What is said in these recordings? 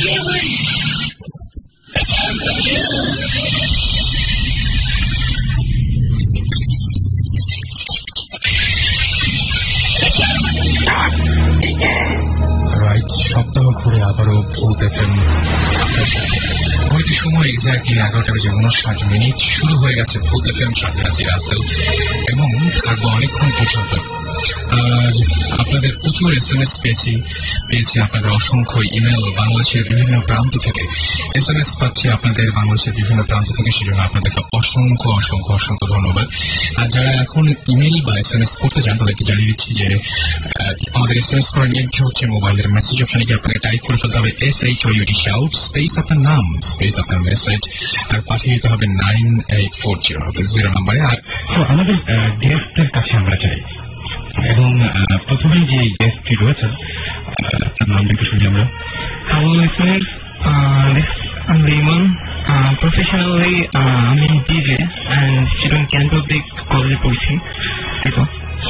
সপ্তাহ ঘুরে আবারও ভূত এফএম ঘড়িতে সময় এক্স্যাক্টলি 11:59 শুরু হয়ে গেছে ভূত এফএম, সাথে আছি রাসেল এবং থাকবো অনেকক্ষণ পর্যন্ত। আপনাদের প্রচুর SMS পেয়েছি আপনাদের অসংখ্য ইমেল বাংলাদেশের বিভিন্ন প্রান্ত থেকে SMS পাচ্ছি আপনাদের বাংলাদেশের বিভিন্ন প্রান্ত থেকে, সেজন্য আপনাদেরকে অসংখ্য অসংখ্য অসংখ্য ধন্যবাদ। আর যারা এখন ইমেল বা SMS করতে চান তাদেরকে জানিয়ে দিচ্ছি যে আমাদের SMS করার নিয়মটি হচ্ছে মোবাইলের মেসেজ অপশনে গিয়ে আপনাকে টাইপ করে ফেলতে হবে SHOUT শাউট স্পেস আপনার নাম স্পেস আপনার মেসেজ আর পাঠিয়ে দিতে হবে 9840 নাম্বারে। আর আমাদের গেস্টের কাছে আমরা চাই এবং প্রথমেই যে গেস্টটি রয়েছেন তার নাম দেখে শুনি আমরা। Hello listeners, I'm Raymond. Professionally, I'm a DJ and student Canterbury College পড়ছি।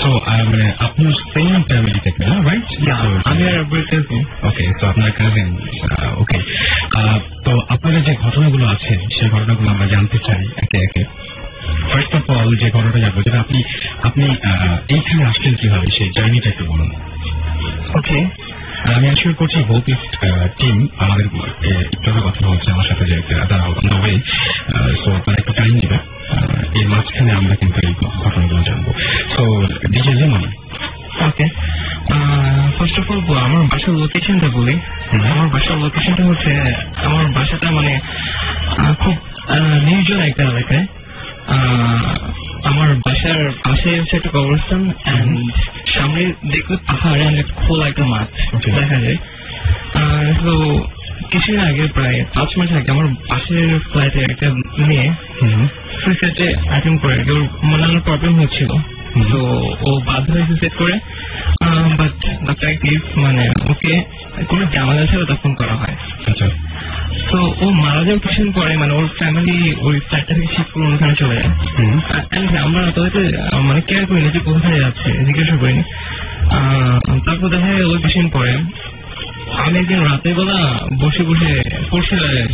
So মানে আপনার সেম ফ্যামিলি থেকে না, রাইট? আমি আর কাজিন। ওকে, তো আপনার কাজিন। ওকে, তো আপনাদের যে ঘটনাগুলো আছে সেই ঘটনাগুলো আমরা জানতে চাই একে একে। ফার্স্ট অফ অল যে ঘটনাটা জানবো যেটা আপনি এইখানে আসছেন কিভাবে, সেই জার্নিটা একটু বলুন। ওকে, আমি অ্যাসিওর করছি হোপিস্ট টিম আমাদের একটু কথা বলছে আমার সাথে যে তারা অন দ্য ওয়ে, সো আপনারা একটু টাইম নেবে, এর মাঝখানে আমরা কিন্তু এই ঘটনাগুলো জানবো। So DJ lemon. Okay, first of all আমার বাসার লোকেশনটা বলি। আমার বাসার লোকেশনটা হচ্ছে, আমার বাসাটা মানে খুব নির্জন একটা এলাকায়। আমার বাসার পাশে হচ্ছে একটা কবরস্থান, সামনে দেখলে পাহাড়ে অনেক খোলা একটা মাঠ দেখা যায়। তো কিছুদিন আগে প্রায় 5 মাস আগে আমার পাশের ফ্ল্যাটে একটা মেয়ে সুইসাইডে অ্যাটেম্প করে, ওর অন্যান্য প্রবলেম হচ্ছিল, তো ও বাধ্য হয়ে সুইসাইড করে। বাট মানে ওকে কোনো ঝামেলা ছাড়া তখন করা হয়। আচ্ছা, তো ও মারা যাওয়ার কিছুদিন পরে মানে ওর ফ্যামিলি ওই ফ্ল্যাটটা থেকে শিফট করে ওখানে চলে যায়। আমরা তাদেরকে মানে কেয়ার করিনি যে কোথায় যাচ্ছে, জিজ্ঞাসা করিনি। তারপর দেখা যায় ওই কিছুদিন পরে আমি একদিন রাতের বেলা বসে বসে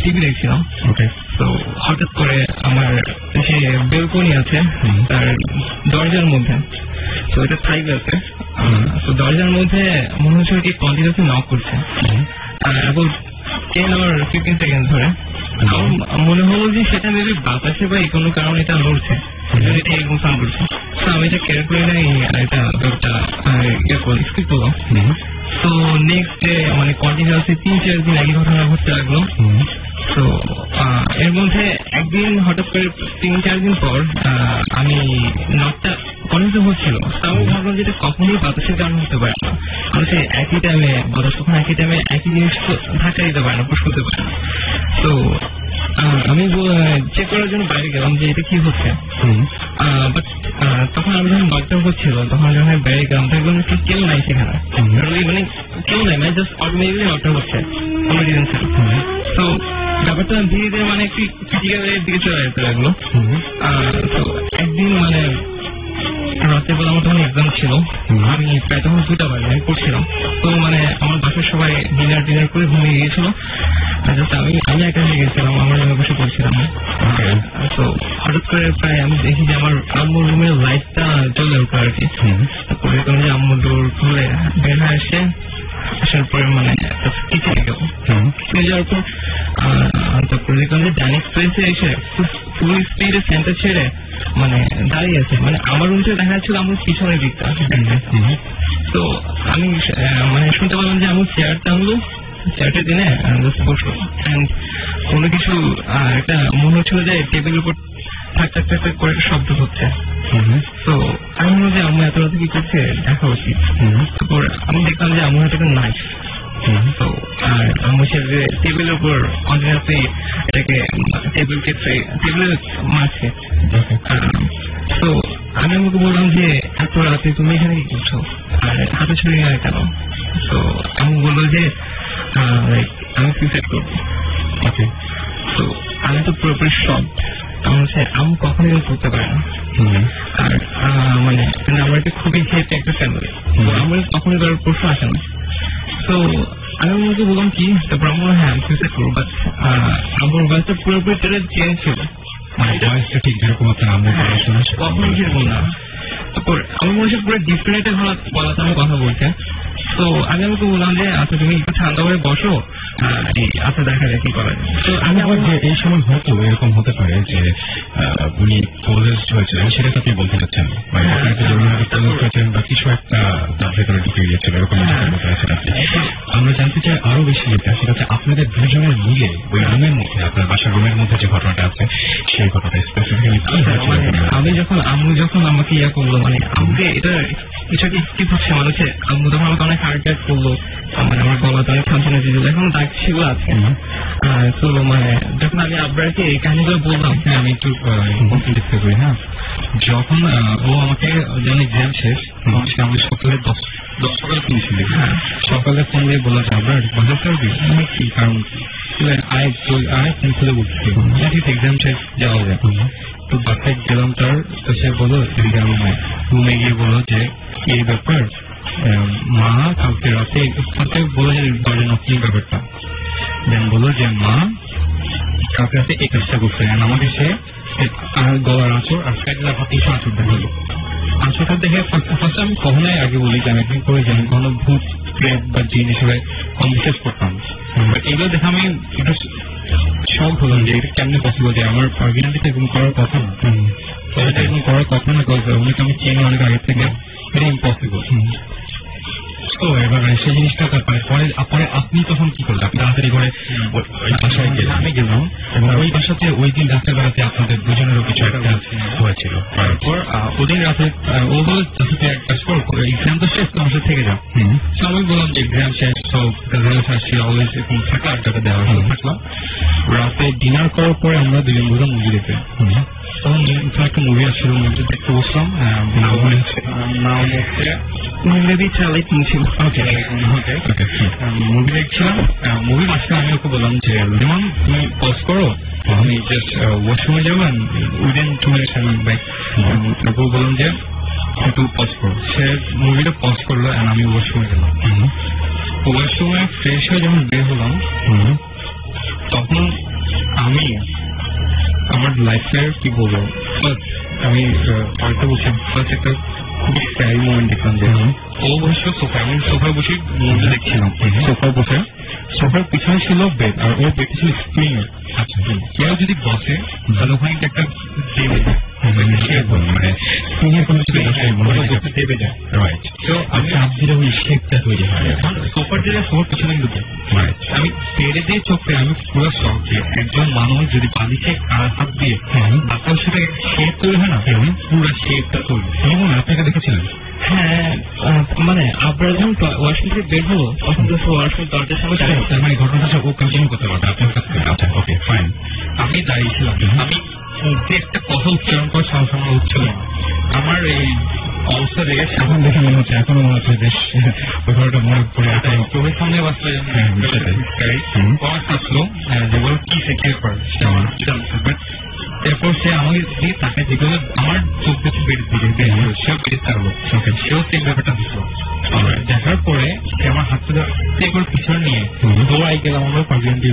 টিভি দেখছিলাম। তো হঠাৎ করে আমার যে বেলকনি আছে তার দরজার মধ্যে, তো এটা থাই আছে, তো দরজার মধ্যে মনে হচ্ছে কি কন্টিনিউসলি নক করছে অ্যাবাউট 10 or 15 সেকেন্ড ধরে। মনে হলো যে সেটা মেবি বাতাসে বা কোনো কারণে এটা নড়ছে, এটা এরকম সাউন্ড করছে। তো আমি এটা কেয়ার করে নাই, এটা স্কিপ করলাম। তো নেক্সট ডে মানে কন্টিনিউসলি 3-4 দিন একই ঘটনা ঘটতে লাগলো। তো এর মধ্যে একদিন হঠাৎ করে 3-4 দিন পর আমি নকটা কন্টিনিউ হচ্ছিল, আমি ভাবলাম যে এটা কখনোই বাতাসের কারণে হতে পারে না, আমি একই টাইমে বাতাস কখন একই টাইমে একই জিনিস ধাক্কা দিতে পারে না, পুশ করতে পারে না। তো আমি চেক করার জন্য বাইরে গেলাম যে এটা কি হচ্ছে। বাট তখন আমি যখন নকটা হচ্ছিল তখন যখন বাইরে গেলাম দেখলাম কেউ নাই সেখানে, মানে কেউ নাই, মানে জাস্ট অটোমেটিক্যালি নকটা হচ্ছে কোনো রিজন ছাড়া। তো ব্যাপারটা ধীরে ধীরে মানে একটু ক্রিটিক্যালের দিকে চলে যেতে লাগলো। তো একদিন মানে রাতের বেলা আমার তখন এক্সাম ছিল, আমি প্রায় তখন 2টা বাজে আমি পড়ছিলাম। তো মানে আমার বাসার সবাই ডিনার করে ঘুমিয়ে গিয়েছিল, আমি একা হয়ে গেছিলাম, আমার রুমে বসে পড়ছিলাম। তো হঠাৎ করে প্রায় আমি দেখি যে আমার আম্মুর রুমের লাইটটা জ্বলে উঠলো আর কি। তারপরে দেখলাম যে আম্মুর ডোর খুলে বের হয়ে আসে, আসার পরে মানে কিচেনে গেল, কিচেনে যাওয়ার পর তারপরে দেখলাম যে ডাইনিং স্পেসে এসে ফুল স্পিডে সেন্টার ছেড়ে মানে দাঁড়িয়ে আছে, মানে আমার রুম থেকে দেখা যাচ্ছিল আমার পিছনের দিকটা। তো আমি মানে শুনতে পারলাম যে আমার চেয়ারটা আনলো, চেয়ারটা দিনে বসলো, কোনো কিছু একটা মনে হচ্ছিল যে টেবিলের উপর থাক থাক থাক করে শব্দ হচ্ছে। তো আমি মনে হয় যে আমার এত রাতে কি করছে দেখা উচিত। তারপর আমি দেখলাম যে আমার হাতে একটা নাইফ, তো আর আমার যে টেবিলের উপর কন্টিনিউসলি এটাকে টেবিলের মারছে। তো আমি আমাকে বললাম যে এত রাতে তুমি এখানে কি করছো আর হাতে ছুরি নিয়ে কেন? তো আমি বললো যে আমি সুইসাইড করবো। তো আমি তো পুরোপুরি শক, আমার হচ্ছে আমি কখনোই করতে পারি না। আর মানে আমার একটা খুবই হেল্প একটা ফ্যামিলি, আমার কখনোই করার প্রশ্ন আসে না। তো আমি ওকে বললাম কি, তারপর আমরা হ্যাঁ সুইসাইড করবো, বাট আমার বয়সটা পুরোপুরি চেঞ্জ ছিল, মানে বয়সটা ঠিক যেরকম আপনার আম্মু পড়াশোনা কখনো সেরকম না। তারপর আমার মনে হচ্ছে পুরো ডিফারেন্ট বলাতে আমি কথা বলছে। তো আমি আমাকে বললাম যে আচ্ছা তুমি একটু ঠান্ডা করে বসো, আচ্ছা দেখা যায় কি করা যায়। তো আমি আবার যে এই সময় হয়তো এরকম হতে পারে যে উনি পজেসড হয়েছিলেন, সেটা তো আপনি বলতে চাচ্ছেন, মানে আপনাকে পজেসড হয়েছেন বা কিছু একটা তার ভেতরে ঢুকে গিয়েছিল, এরকম মনে হয়েছেন আপনি। আমরা জানতে চাই আরো বেশি যেটা, সেটা হচ্ছে আপনাদের দুজনের মিলে ওই রুমের মধ্যে, আপনার বাসার রুমের মধ্যে যে ঘটনাটা আছে সেই ঘটনাটা স্পেসিফিক্যালি কি হয়েছিল? আমি আম্মু যখন আমাকে ইয়ে করলো, মানে আমাকে এটা কিছু কি হচ্ছে মানে হচ্ছে আম্মু তখন আমাকে অনেক হার্ট অ্যাটাক করলো, মানে আমার গলাতে অনেক খামচানা ছিল, এখন দাগ সেগুলো আছে। তো মানে যখন আমি আব্রাকে এই কাহিনীগুলো বললাম, হ্যাঁ আমি একটু ডিসকাস করি। হ্যাঁ, যখন ও আমাকে যখন এক্সাম শেষ, সে আমাকে সকালে 10 সকালে ফোন ছিল। হ্যাঁ, সকালে ফোন দিয়ে বললো যে আব্রার বাজার করবি, আমি কি কারণ আরেক ফোন খুলে বলছি এক্সাম শেষ যাওয়া যায়। তো বাসায় গেলাম তার, তো সে বললো রুমে গিয়ে বললো যে এই ব্যাপার, মা কালকে রাতে ফাঁকে বলো যে দরজা নকিং ব্যাপারটা, দেন বললো যে মা কালকে রাতে এই কাজটা করছে, আমাকে সে গলার আঁচড় আর সাইডের হাতে এসে আঁচড় দেখালো। আঁচড়টা দেখে ফার্স্ট আমি কখনোই আগে বলি যে আমি একদিন করে যে আমি কখনো ভূত প্রেত বা জিন হিসেবে কম বিশ্বাস করতাম, এগুলো দেখে আমি একটু শখ হলাম যে এটা কেমনে পসিবল, যে আমার প্রেগনেন্সিতে এরকম করার কথা না, তো এটা এরকম করার কথা না, উনিকে আমি চিনি অনেক আগে থেকে, এটা ইম্পসিবল। তো এবার সেই জিনিসটা পরে আপনি তখন কি করলেন? আপনি তাড়াতাড়ি করে বাসায় গেলেন? আমি গেলাম এবং ওই বাসাতে ওই দিন রাতের বেলাতে আপনাদের দুজনেরও কিছু একটা হয়েছিল। তারপর ওদিন রাতে ও বলে এক কাজ করো, এক্সাম তো শেষ, তোমার সাথে থেকে যাও। আমি বললাম যে এক্সাম শেষ, সব অলওয়েজ এরকম থাকলে আড্ডাটা দেওয়া থাকলাম। রাতে ডিনার করার পরে আমরা দুজন দুটো মুভি দেখতে, তখন একটা মুভি আসছিল, মুভিটা দেখতে বসলাম, মুভি দেখছিলাম। মুভি মাঝখানে আমি ওকে বললাম যে লিমন তুমি পজ করো, আমি জাস্ট ওয়াশরুমে যাবেন, উইদিন 2 মিনিটস আমি ব্যাক। তারপর বললাম যে একটু পজ করো, সে মুভিটা পজ করলো, আমি ওয়াশরুমে গেলাম। ওয়াশরুমে ফ্রেশ হয়ে যখন বের হলাম, তখন আমি আমার লাইফের কি বলবো, আমি হয়তো বলছি ফার্স্ট একটা খুবই স্ক্যারি মোমেন্ট দেখলাম যে ও বসে সোফা, আমি সোফায় বসে মুভি দেখছিলাম, সোফায় বসে, সোফার পিছনে ছিল বেড আর ওর বেড ছিল স্প্রিং। আচ্ছা, কেউ যদি বসে তাহলে ওখানে একটা দেবে যায়, মানে স্প্রিংয়ের কোনো কিছু দেবে যায়, রাইট। তো আমি আপদিরে ওই শেপটা তৈরি হয়, সোফার দিলে সোফার পিছনে ঢুকে, আমি পেড়ে দিয়ে চোখে আমি পুরো শখ যে একজন মানুষ যদি বালিশে হাত দিয়ে আপনার সাথে শেপ তৈরি হয় না, পুরো শেপটা তৈরি। এবং আপনাকে দেখেছিলেন? হ্যাঁ, মানে আপনার যখন ওয়াশরুম থেকে বের হলো তখন তো ওয়াশরুম দরজার সামনে দাঁড়িয়ে, তার মানে ঘটনাটা ও কন্টিনিউ করতে পারবে আপনার কাছ থেকে। আচ্ছা, ওকে ফাইন। আমি দাঁড়িয়েছিলাম, আমি মুখে একটা কথা উচ্চারণ করার সাহস আমার হচ্ছিল না। আমার এই অবস্থা দেখে এখন দেখে মনে হচ্ছে, এখনো মনে হচ্ছে বেশ ওই ঘটনাটা মনে পড়ে আছে, চোখের সামনে বাঁচলো আসলো যে বলো কি সেকেন্ড পার্ট। এরপর সে আমাকে দিয়ে তাকে যেগুলো আমার চোখ দেখে বেড়ে দিকে সেও বেড়ে থাকলো, সেও সেই ব্যাপারটা দিচ্ছিল। দেখার পরে সে আমার হাতটা করে পিছনে নিয়ে দৌড়াই গেলাম আমার পার্সেন্টি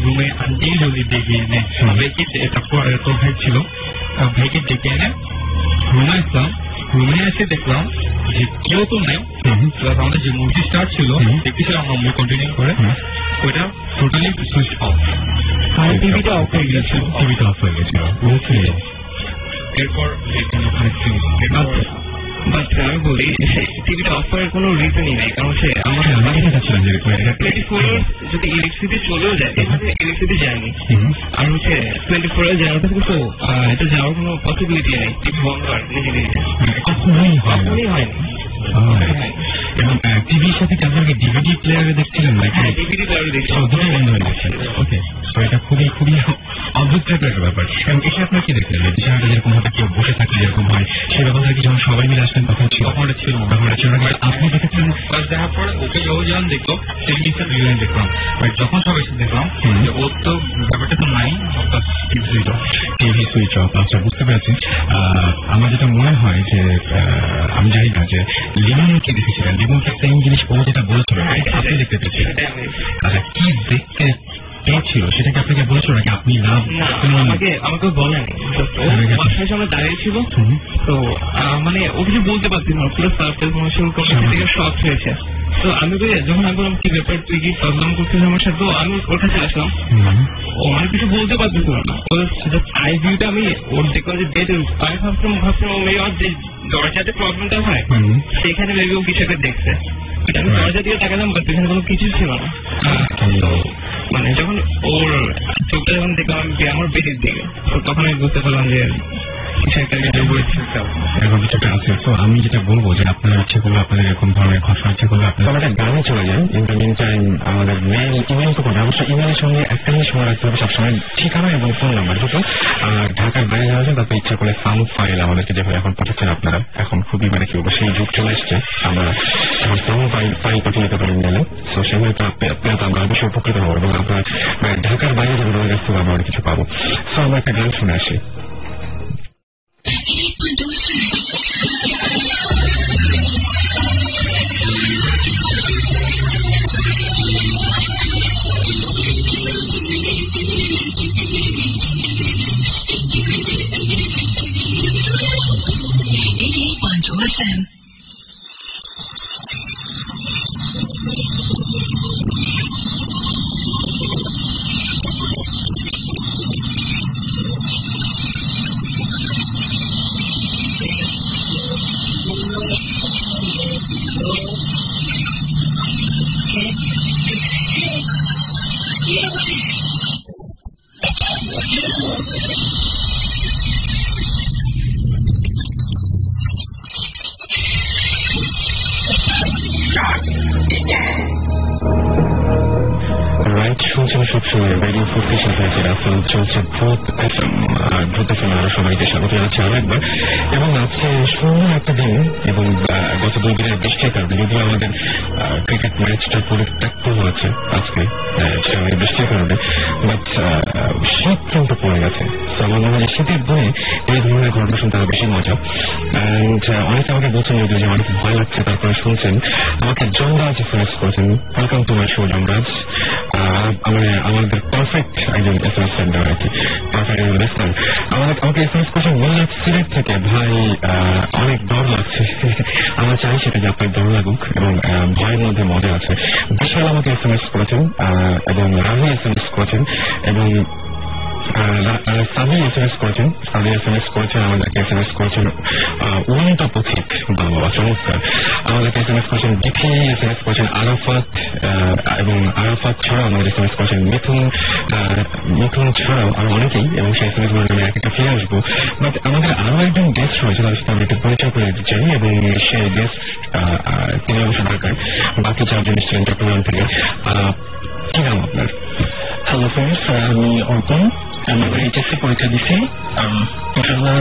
রুমে আনতে যদি ডেকে এনে ভাইকে, তারপর তোর ভাই ছিল, ভাইকে ডেকে এনে রুমে আসলাম। রুমে এসে দেখলাম যে কেউ তো নেই, আমাদের যে মুভি স্টার্ট ছিল দেখতেছিলাম আমরা মুভি কন্টিনিউ করে, ওইটা টোটালি সুইচ অফ, টিভিটা অফ হয়ে গেছিল, টিভিটা অফ হয়ে গেছিল। ওকে, এরপর আমি বলি টিভিটা অফ করার কোনো রিজনই নেই, কারণ সে আমার যদি ইলেকট্রিসিটি চলেও যায়, এখানে ইলেকট্রিসিটি যায়নি, আর হচ্ছে 24 এর যাওয়ার কিন্তু এটা যাওয়ার কোনো পসিবিলিটি নেই, টিভি বন্ধ আর নিজে নিজে কখনোই হয়নি। এবং টিভির সাথে কি আপনাকে ডিভিডি প্লেয়ারে দেখছিলেন? ডিভিডি প্লেয়ারে দেখছি, দুটোই বন্ধ হয়ে গেছে। ওকে, তো এটা খুবই খুবই অদ্ভুত টাইপের একটা ব্যাপার। এবং এসে আপনার কি দেখলেন? বিছানাটা যেরকম ভাবে কেউ বসে থাকলে যেরকম হয়, সেই ব্যাপারটা কি যখন সবাই মিলে আসলেন তখন ছিল? তখন এটা ছিল, আপনি দেখেছিলেন? ফার্স্ট দেখার পরে ওকে যখন দেখলো সেই জিনিসটা দুজনে দেখলাম, যখন সবাই এসে দেখলাম যে ওর তো ব্যাপারটা তো নাই, টিভি সুইচ অফ। আচ্ছা, বুঝতে পেরেছি। আমার যেটা মনে হয় যে আমি জানি না যে লিমন কি দেখেছিলেন, লিমন সেম জিনিস ও যেটা বলেছিল, আপনি দেখতে পেয়েছিলেন? সেটাই আমি আচ্ছা, কি দেখতে পেয়েছিল সেটাকে আপনাকে বলেছিল নাকি আপনি না আমাকে বলেনি। ও বাসায় সামনে দাঁড়িয়ে ছিল, তো মানে ও কিছু বলতে পারছিল না, পুরো সার্ফেস থেকে শক হয়েছে। তো আমি যখন আমি বললাম কি ব্যাপার, তুই কি প্রবলেম করছিস আমার সাথে, তো আমি ওর কাছে আসলাম। ও মানে কিছু বলতে পারতেছিল না, ওর আই ভিউটা আমি ওর দেখলাম যে বেডের উপর। আমি ভাবছিলাম ওর যে দরজাতে প্রবলেমটা হয় সেখানে মেবি ও কিছু একটা দেখছে। আমি দরজা দিয়ে তাকালাম, বাট এখানে কোনো কিছু ছিল না। তো মানে যখন ওর চোখটা যখন দেখলাম আমার বেডের দিকে, তো তখন আমি বুঝতে পারলাম যে এরকম কিছুটা আছে। তো আমি যেটা বলবো যে আপনারা ইচ্ছে করলে আপনাদের এরকম ধরনের ঘটনা ইচ্ছে করলে আপনারা একটা গানে চলে যান। ইন দ্য মিন টাইম আমাদের মেইল ইমেল তো করে, অবশ্যই ইমেলের সঙ্গে একটা জিনিস মনে রাখতে হবে সবসময়, ঠিকানা এবং ফোন নাম্বার দুটো। আর ঢাকার বাইরে যাওয়া যায় তারপর ইচ্ছা করলে সাউন্ড ফাইল আমাদেরকে যেভাবে এখন পাঠাচ্ছেন আপনারা, এখন খুবই মানে কি বলবো সেই যুগ চলে এসছে, আমরা এখন সাউন্ড ফাইল পাঠিয়ে দিতে পারি মেলে। তো সেগুলো তো আমরা অবশ্যই উপকৃত হবো এবং আমরা ঢাকার বাইরে যাবো ওদের কাছ থেকে আমরা অনেক কিছু পাবো। তো আমরা একটা গান শুনে আসি। শুনছেন সবসময় রেডিও ফুর্তির সাথে রাফেল চলছে ভূত এফএম। আর ভূত এফএম আরো সবাইকে স্বাগত জানাচ্ছি আরো একবার। এবং আজকে সুন্দর একটা দিন এবং গত 2 দিনের বৃষ্টির কারণে যদিও আমাদের ক্রিকেট ম্যাচটা পরিত্যক্ত হয়েছে আজকে বৃষ্টির কারণে, বাট শীত কিন্তু পড়ে গেছে। তো আমার মনে হয় শীতের দিনে এই ধরনের ঘটনা শুনতে আরো বেশি মজা। অ্যান্ড অনেকে আমাকে বলছেন যে অনেক ভয় লাগছে, তারপরে শুনছেন আমাকে জমরাজ এসএমএস করেছেন, welcome to my show Yamraj. আমাদের পারফেক্ট একজন এসএমএস সেন্টার আর কি, পারফেক্ট একজন লিসনার আমাকে এসএমএস করেছেন মোল্লা সিলেট থেকে। ভাই অনেক ডর লাগছে, আমরা চাই সেটা যে আপনার ডর লাগুক এবং ভয়ের মধ্যে মজা আছে। বিশাল আমাকে এসএমএস করেছেন এবং রাহি এসএমএস করেছেন এবং সাবি এসএমএস করেছেন আমাদেরকে এসএমএস করেছেন উন্নত পথিক, বাবা চমৎকার। আমাদেরকে এসএমএস করেছেন ডিপি, এসএমএস করেছেন আরাফাত এবং আরাফাত ছাড়াও আমাদের এসএমএস করেছেন মিথুন ছাড়াও আরো অনেকেই, এবং সেই এসএমএস গুলো আমি একটা ফিরে আসবো। বাট আমাদের আরো একজন গেস্ট রয়েছে, তাদের সাথে আমরা একটু পরিচয় করে দিতে চাই এবং সেই গেস্ট তিনি অবশ্যই ঢাকায়, বাকি 4 জন এসেছিলেন চট্টগ্রাম থেকে। কি নাম আপনার? হ্যালো ফ্রেন্ডস, আমি অর্পণ। আমি এইচএসসি পরীক্ষা দিচ্ছি,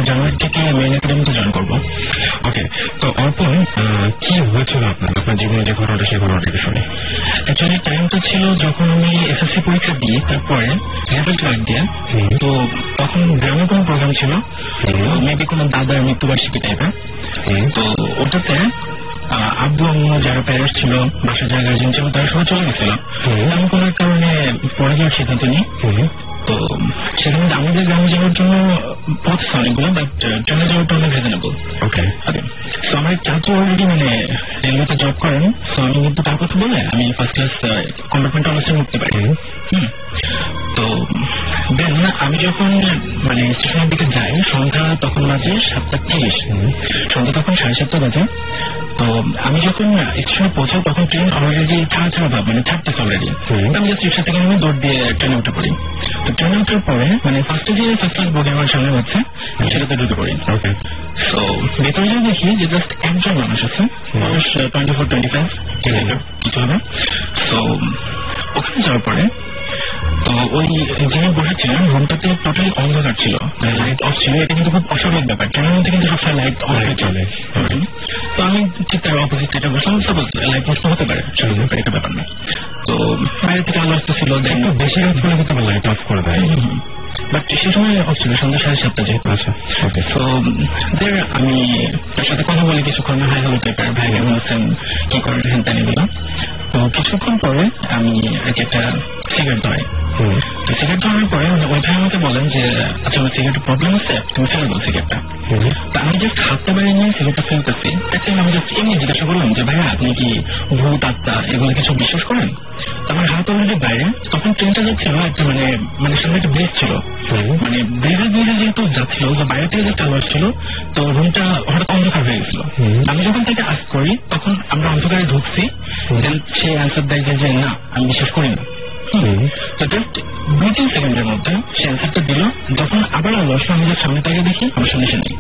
জানুয়ারি থেকে মেইন একাডেমিতে জয়েন করবো। ওকে, তো অর্পণ কি হয়েছিল আপনার জীবনে যে ঘটনাটা সেই ঘটনাটাকে শুনে? অ্যাকচুয়ালি টাইমটা ছিল যখন আমি এসএসসি পরীক্ষা দিই, তারপরে লেভেল 12 দিয়ে, তো তখন গ্রামে কোনো প্রোগ্রাম ছিল, মেবি কোনো দাদার মৃত্যুবার্ষিকী টাইপের। তো ওটাতে আব্বু আম্মু যারা প্যারেন্টস ছিল, বাসার যারা গার্জেন ছিল, তারা সবাই চলে গেছিল। আমি কোনো কারণে পরে যাওয়ার সিদ্ধান্ত নিই। তো সেখানে আমাদের গ্রামে যাওয়ার জন্য পথ অনেকগুলো, বাট ট্রেনে যাওয়াটা অনেক রিজনেবল। ওকে, তো আমার চাচু অলরেডি মানে রেলওয়েতে জব করেন, তো আমি কিন্তু তার কথা বলে আমি ফার্স্ট ক্লাস কম্পার্টমেন্ট অনার্সে উঠতে পারি। তো দেন আমি যখন মানে স্টেশনের দিকে যাই, সন্ধ্যা তখন বাজে 7:30, সন্ধ্যা তখন 7:30 বাজে। তো আমি যখন স্টেশনে পৌঁছাই তখন ট্রেন অলরেডি ছাড়া ভাব মানে ছাড়তেছে অলরেডি। আমি জাস্ট রিক্সা থেকে আমি দৌড় দিয়ে ট্রেনে উঠে পড়ি। তো ট্রেনে ওঠার পরে মানে ফার্স্টে যে ফার্স্ট ক্লাস বগি আমার সামনে হচ্ছে সেটাতে ঢুকে পড়ি। ওকে, তো ভেতরে যা দেখি যে জাস্ট একজন মানুষ আছে, মানুষ 24-25 কিছু হবে। তো ওখানে যাওয়ার পরে তো ওই যিনি বসেছিলেন রুমটাতে টোটালি অন্ধকার ছিল, লাইট অফ ছিল। এটা কিন্তু খুব অস্বাভাবিক ব্যাপার, ট্রেনের মধ্যে কিন্তু সবসময় লাইট অফ হয়ে চলে। তো আমি ঠিক তার অপোজিট এটা বসলাম, সাপোজ লাইট নষ্ট হতে পারে, এটা ব্যাপার না। তো বাইরে থেকে আলো আসতেছিল, দেখো বেশি রাত করে কিন্তু লাইট অফ করে দেয়, বাট সে সময় অফ ছিল, সন্ধ্যা 7:30 যেহেতু। আচ্ছা, ওকে। তো আমি তার সাথে কথা বলি কিছুক্ষণ, হাই হ্যালো টাইপের, ভাই কেমন আছেন, কি করেন, হ্যান ত্যান এগুলো। তো কিছুক্ষণ পরে আমি একটা সিগারেট ধরাই। তো সিগারেট ধরানোর পরে ওই ভাই আমাকে বলেন যে আচ্ছা আমার সিগারেটের প্রবলেম আছে, তুমি ফেলে দাও সিগারেটটা। তো আমি জাস্ট হাতটা বাইরে নিয়ে সিগারেটটা ফেলতেছি, আমি জাস্ট এমনি জিজ্ঞাসা করলাম যে ভাইয়া আপনি কি ভূত আত্মা এগুলো কিছু বিশ্বাস করেন? আমার হাত অলরেডি বাইরে, তখন ট্রেনটা যাচ্ছিল একটা মানে সামনে একটা ব্রিজ ছিল, মানে ব্রিজের যেহেতু যাচ্ছিল বাইরে থেকে যে আলো আসছিল, তো রুমটা হঠাৎ অন্ধকার হয়ে গেছিল। আমি যখন তাকে আস্ক করি তখন আমরা অন্ধকারে ঢুকছি, সে অ্যান্সার দেয় যে না আমি বিশ্বাস করি না। তো জাস্ট 2-3 সেকেন্ডের মধ্যে সে অ্যান্সারটা দিল, যখন আবার আলো আসলো আমি সামনে তাকে দেখি আমার সামনে সে নেই।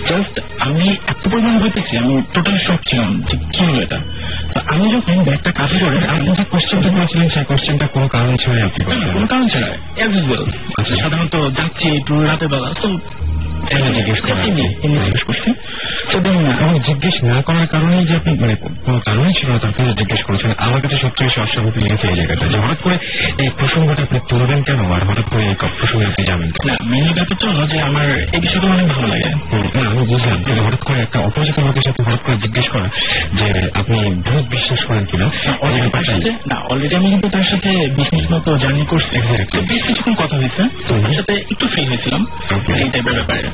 জাস্ট আমি এত পরিমাণ হইতেছি, আমি টোটালি শক ছিলাম যে কি হলো এটা। আমি যখন ব্যাগটা কাজে করে আপনি যে কোশ্চেনটা করেছিলেন সেই কোশ্চেনটা কোনো কারণ ছাড়াই আপনি কোনো কারণ ছাড়া অ্যাজ ইউজুয়াল, আচ্ছা সাধারণত যাচ্ছি একটু রাতের বেলা তো জিজ্ঞেস করছি। জিজ্ঞেস না করার কারণেই যে আপনি মানে কোনো কারণই ছিল না তারপরে জিজ্ঞেস করেছেন, আমার কাছে সবচেয়ে বেশি অস্বাভাবিক লেগেছে এই জায়গাটা যে হঠাৎ করে এই প্রসঙ্গটা আপনি তুলবেন কেন আর হঠাৎ করে এই প্রসঙ্গে আপনি যাবেন না। মেনলি ব্যাপারটা হলো যে আমার এই বিষয়টা অনেক ভালো লাগে। না আমি বুঝলাম যে হঠাৎ করে একটা অপরিচিত লোকের সাথে হঠাৎ করে জিজ্ঞেস করা যে আপনি ভূত বিশ্বাস করেন কিনা। না অলরেডি আমি কিন্তু তার সাথে 20 মিনিট মতো জার্নি করছি, বেশ কিছুক্ষণ কথা হয়েছে, তার সাথে একটু ফ্রি হয়েছিলাম এই টাইপের ব্যাপারে।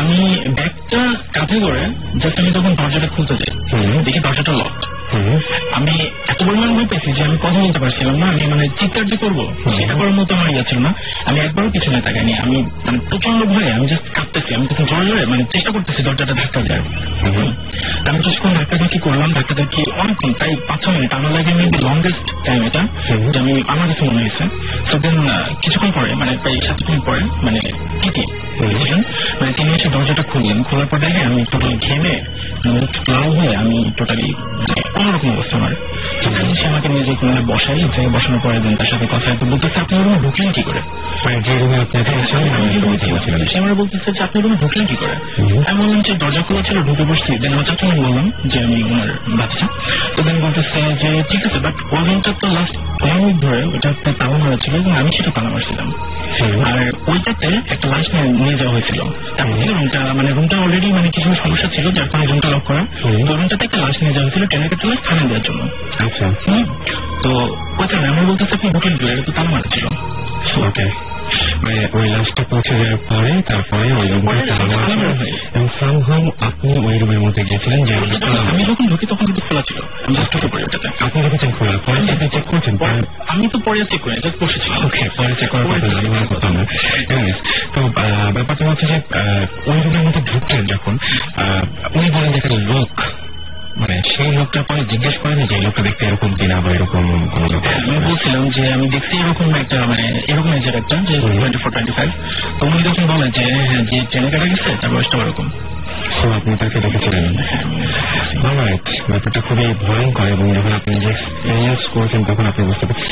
আমি ব্যাগটা কাঁধে করে জাস্ট আমি তখন দরজাটা খুলতে যাই, দেখি দরজাটা লক। আমি এত পরিমাণ ভয় পেয়েছি যে আমি কথা বলতে পারছিলাম না, আমি মানে চিৎকার যে করবো সেটা করার মতো আমার যাচ্ছিল না। আমি একবারও পিছনে তাকাইনি, আমি মানে প্রচন্ড ভয়ে আমি জাস্ট কাঁপতেছি। আমি তখন জোরে জোরে মানে চেষ্টা করতেছি দরজাটা ধাক্কা দেওয়ার। আমি কিছুক্ষণ ধাক্কি করলাম, ধাক্কি অনেকক্ষণ, প্রায় 5-6 মিনিট আমার লাগে, মেবি লংগেস্ট টাইম এটা যে আমি আমার কাছে মনে হয়েছে। তো দেন কিছুক্ষণ পরে মানে প্রায় 7 মিনিট পরে মানে মানে তিনি এসে দরজাটা খুললেন, খোলার পর দেখে আমি টোটালি ঘেমে লাল হয়ে আমি টোটালি অন্যরকম অবস্থা আমার। সে আমাকে নিয়ে যে কোনো বসাই, বসানোর পরে তার সাথে কথা বলতেছে আপনি রুমে ঢুকলেন কি করে, সে আমার বলতেছে যে আপনি রুমে ঢুকলেন কি করে। আমি বললাম যে দরজা খোলা ছিল, ঢুকে বসছি। দেন আমার চাচা বললাম যে আমি ওনার বাচ্চা। তো দেন বলতেছে যে ঠিক আছে, বাট ওই রুমটা তো লাস্ট 1 উইক ধরে ওটা তালা মারা ছিল এবং আমি সেটা তালা মারছিলাম। আর ওইটাতে একটা লাশ নিয়ে যাওয়া হয়েছিল, রুমটা মানে রুমটা অলরেডি মানে কিছু সমস্যা ছিল যার কারণে রুমটা লক করা। তো রুমটাতে একটা লাশ নিয়ে যাওয়া হয়েছিল ট্রেনের ক্ষেত্রে স্থানে দেওয়ার জন্য। আচ্ছা তো ওই কারণে আমি বলতেছি আপনি ঢুকেন এটা তো তালা মারা ছিল। মানে ওই লাশটা পৌঁছে যাওয়ার পরে তারপরে ওই আপনি ওই রুমের মধ্যে গেছিলেন যে আমি যখন ঢুকি তখন কিন্তু খোলা ছিল, আমি জাস্ট ঢুকে পড়ি ওটাতে। আপনি দেখেছেন খোলা, পরে আপনি চেক করছেন? আমি তো পরে চেক করি, জাস্ট বসেছিলাম। ওকে, পরে চেক করার কথা না। তো ব্যাপারটা হচ্ছে যে ওই রুমের মধ্যে ঢুকলেন যখন উনি বলেন যে একটা লোক, মানে সেই লোকটা পরে জিজ্ঞেস করেন যে লোকটা দেখতে এরকম কিনা বা এরকম কোন লোক। আমি বলছিলাম যে আমি দেখছি এরকম একটা মানে এরকম এজের একটা যে 24-25। তো উনি যখন বলেন যে হ্যাঁ যে ট্রেনে কাটা গেছে তার বয়সটা ওরকম। আপনি তাকে দেখেছিলেন? ব্যাপারটা খুবই ভয়ঙ্কর এবং যখন আপনি যে এক্সপিরিয়েন্স করেছেন তখন আপনি বুঝতে পারছেন,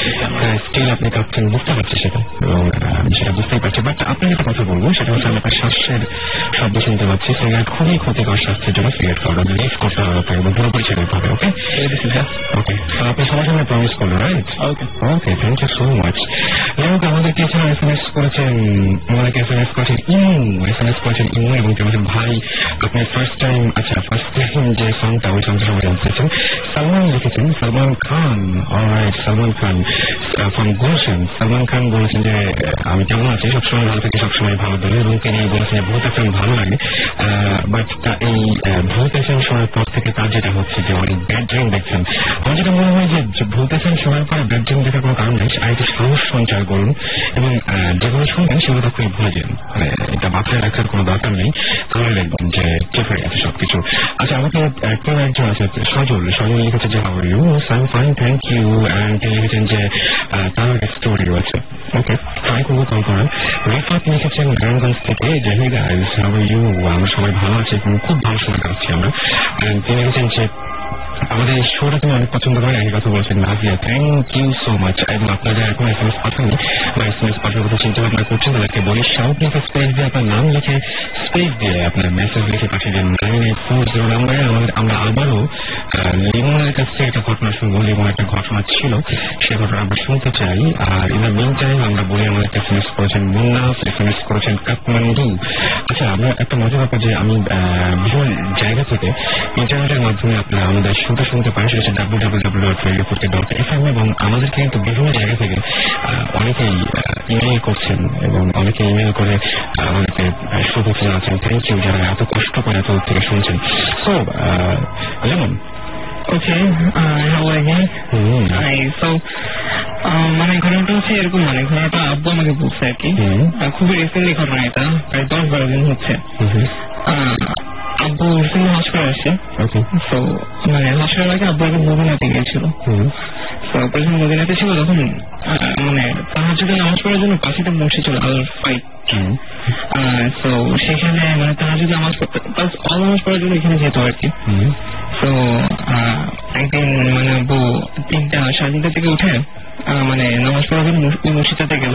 স্টিল আপনি কাঁপছেন, বুঝতে পারছি সেটা এবং আমি সেটা বুঝতেই পারছি। বাট আপনার একটা কথা বলবো, সেটা হচ্ছে আমি আপনার শ্বাসের শব্দ শুনতে পাচ্ছি। সিগারেট খুবই ক্ষতিকর স্বাস্থ্যের জন্য, সিগারেট খাওয়াটা রিলিজ করতে হবে আপনাকে এবং পুরোপুরি ছেড়ে দিতে হবে। ওকে ওকে, তো আপনি সবার সামনে প্রমিস করলেন, right? Okay okay, thank you so much. যাই হোক, আমাদেরকে এছাড়া এসএমএস করেছেন, আমাদেরকে এসএমএস করেছেন ইমু এবং তিনি বলছেন ভাই আপনি ফার্স্ট টাইম যে সংটা ওই সংটা সবাই জানতেছেন। সালমান লিখেছেন সালমান খান, অলরাইট সালমান খান ফ্রম গুলশান। সালমান খান বলেছেন যে আমি কেমন আছি, সবসময় ভালো থাকি, সবসময় ভালো ধরে, এবং তিনি বলেছেন যে ভূত এফএম ভালো লাগে। বাট এই ভূত এফএম শোনার পর থেকে তার যেটা হচ্ছে যে অনেক ব্যাড ড্রিম দেখছেন। আমার যেটা মনে হয় যে ভূত এফএম শোনার পরে ব্যাড ড্রিম দেখার কোনো কারণ নেই, আর একটু সাহস সঞ্চার করুন এবং যেগুলো শুনবেন সেগুলো তখনই ভুলে যান, মানে এটা মাথায় রাখার কোনো দরকার নেই, তাহলে দেখবেন যে ঠিক হয়ে গেছে সবকিছু। আচ্ছা, আমাকে কেউ একজন আছে সজল লিখেছে যে how are you, I am fine thank you, and তিনি লিখেছেন যে তার একটা স্টোরি আছে। ওকে, ট্রাই করবো কল করার। রিফাত লিখেছেন গ্রামগঞ্জ থেকে যে hey guys how are you, আমরা সবাই ভালো আছি এবং খুব ভালো সময় কাটাচ্ছি আমরা। তিনি লিখেছেন যে আমাদের শোটা তুমি অনেক পছন্দ করে, একই কথা বলছেন Nazia, thank you so much. এবং আপনাদের এখন এসএমএস পাঠাননি বা এসএমএস পাঠানোর কথা চিন্তা ভাবনা করছেন তাদেরকে বলি শাউট লিখে স্পেস দিয়ে আপনার নাম লিখে স্পেস দিয়ে আপনার মেসেজ লিখে পাঠিয়ে দিন 9840 নাম্বারে। আমরা আবারও লিমনের কাছ থেকে একটা ঘটনা শুনবো। লিমন একটা ঘটনা ছিল, সে ঘটনা আমরা শুনতে চাই। আর ইন দ্য মিন টাইম আমরা বলি আমাদের SMS করেছেন মুন্না, SMS করেছেন কাঠমান্ডু। আচ্ছা, আমরা একটা মজার ব্যাপার যে আমি বিভিন্ন জায়গা থেকে ইন্টারনেটের মাধ্যমে আপনারা আমাদের শুনতে শুনতে পারেন, সেটা হচ্ছে www.radio40.fm, এবং আমাদেরকে কিন্তু বিভিন্ন জায়গা থেকে অনেকেই ইমেইল করছেন এবং অনেকে ইমেইল করে আমাদেরকে শুভেচ্ছা জানাচ্ছেন। থ্যাংক ইউ যারা এত কষ্ট করে এত থেকে শুনছেন। সো যেমন মানে ঘটনাটা হচ্ছে এরকম, মানে ঘটনাটা আব্বু আমাকে বলছে আর কি, খুবই রিসেন্টলি ঘটনা, এটা প্রায় 10-12 দিন হচ্ছে। আব্বু রিসেন্টলি হসপিটাল আসছে, তো মানে হসপিটাল আগে আব্বু আগে মদিনাতে গিয়েছিল। তো যখন মদিনাতে ছিল তখন মানে তাহাজ্জুদের নামাজ পড়ার জন্য পাশেতে মসজিদ ছিল আল ফাইট। তো সেখানে মানে তাহাজ্জুদের নামাজ পড়তে নামাজ পড়ার জন্য এখানে যেত আর কি। তো একদিন মানে আব্বু 3:30 থেকে উঠে মানে নামাজ পড়ার জন্য মসজিদটাতে গেল।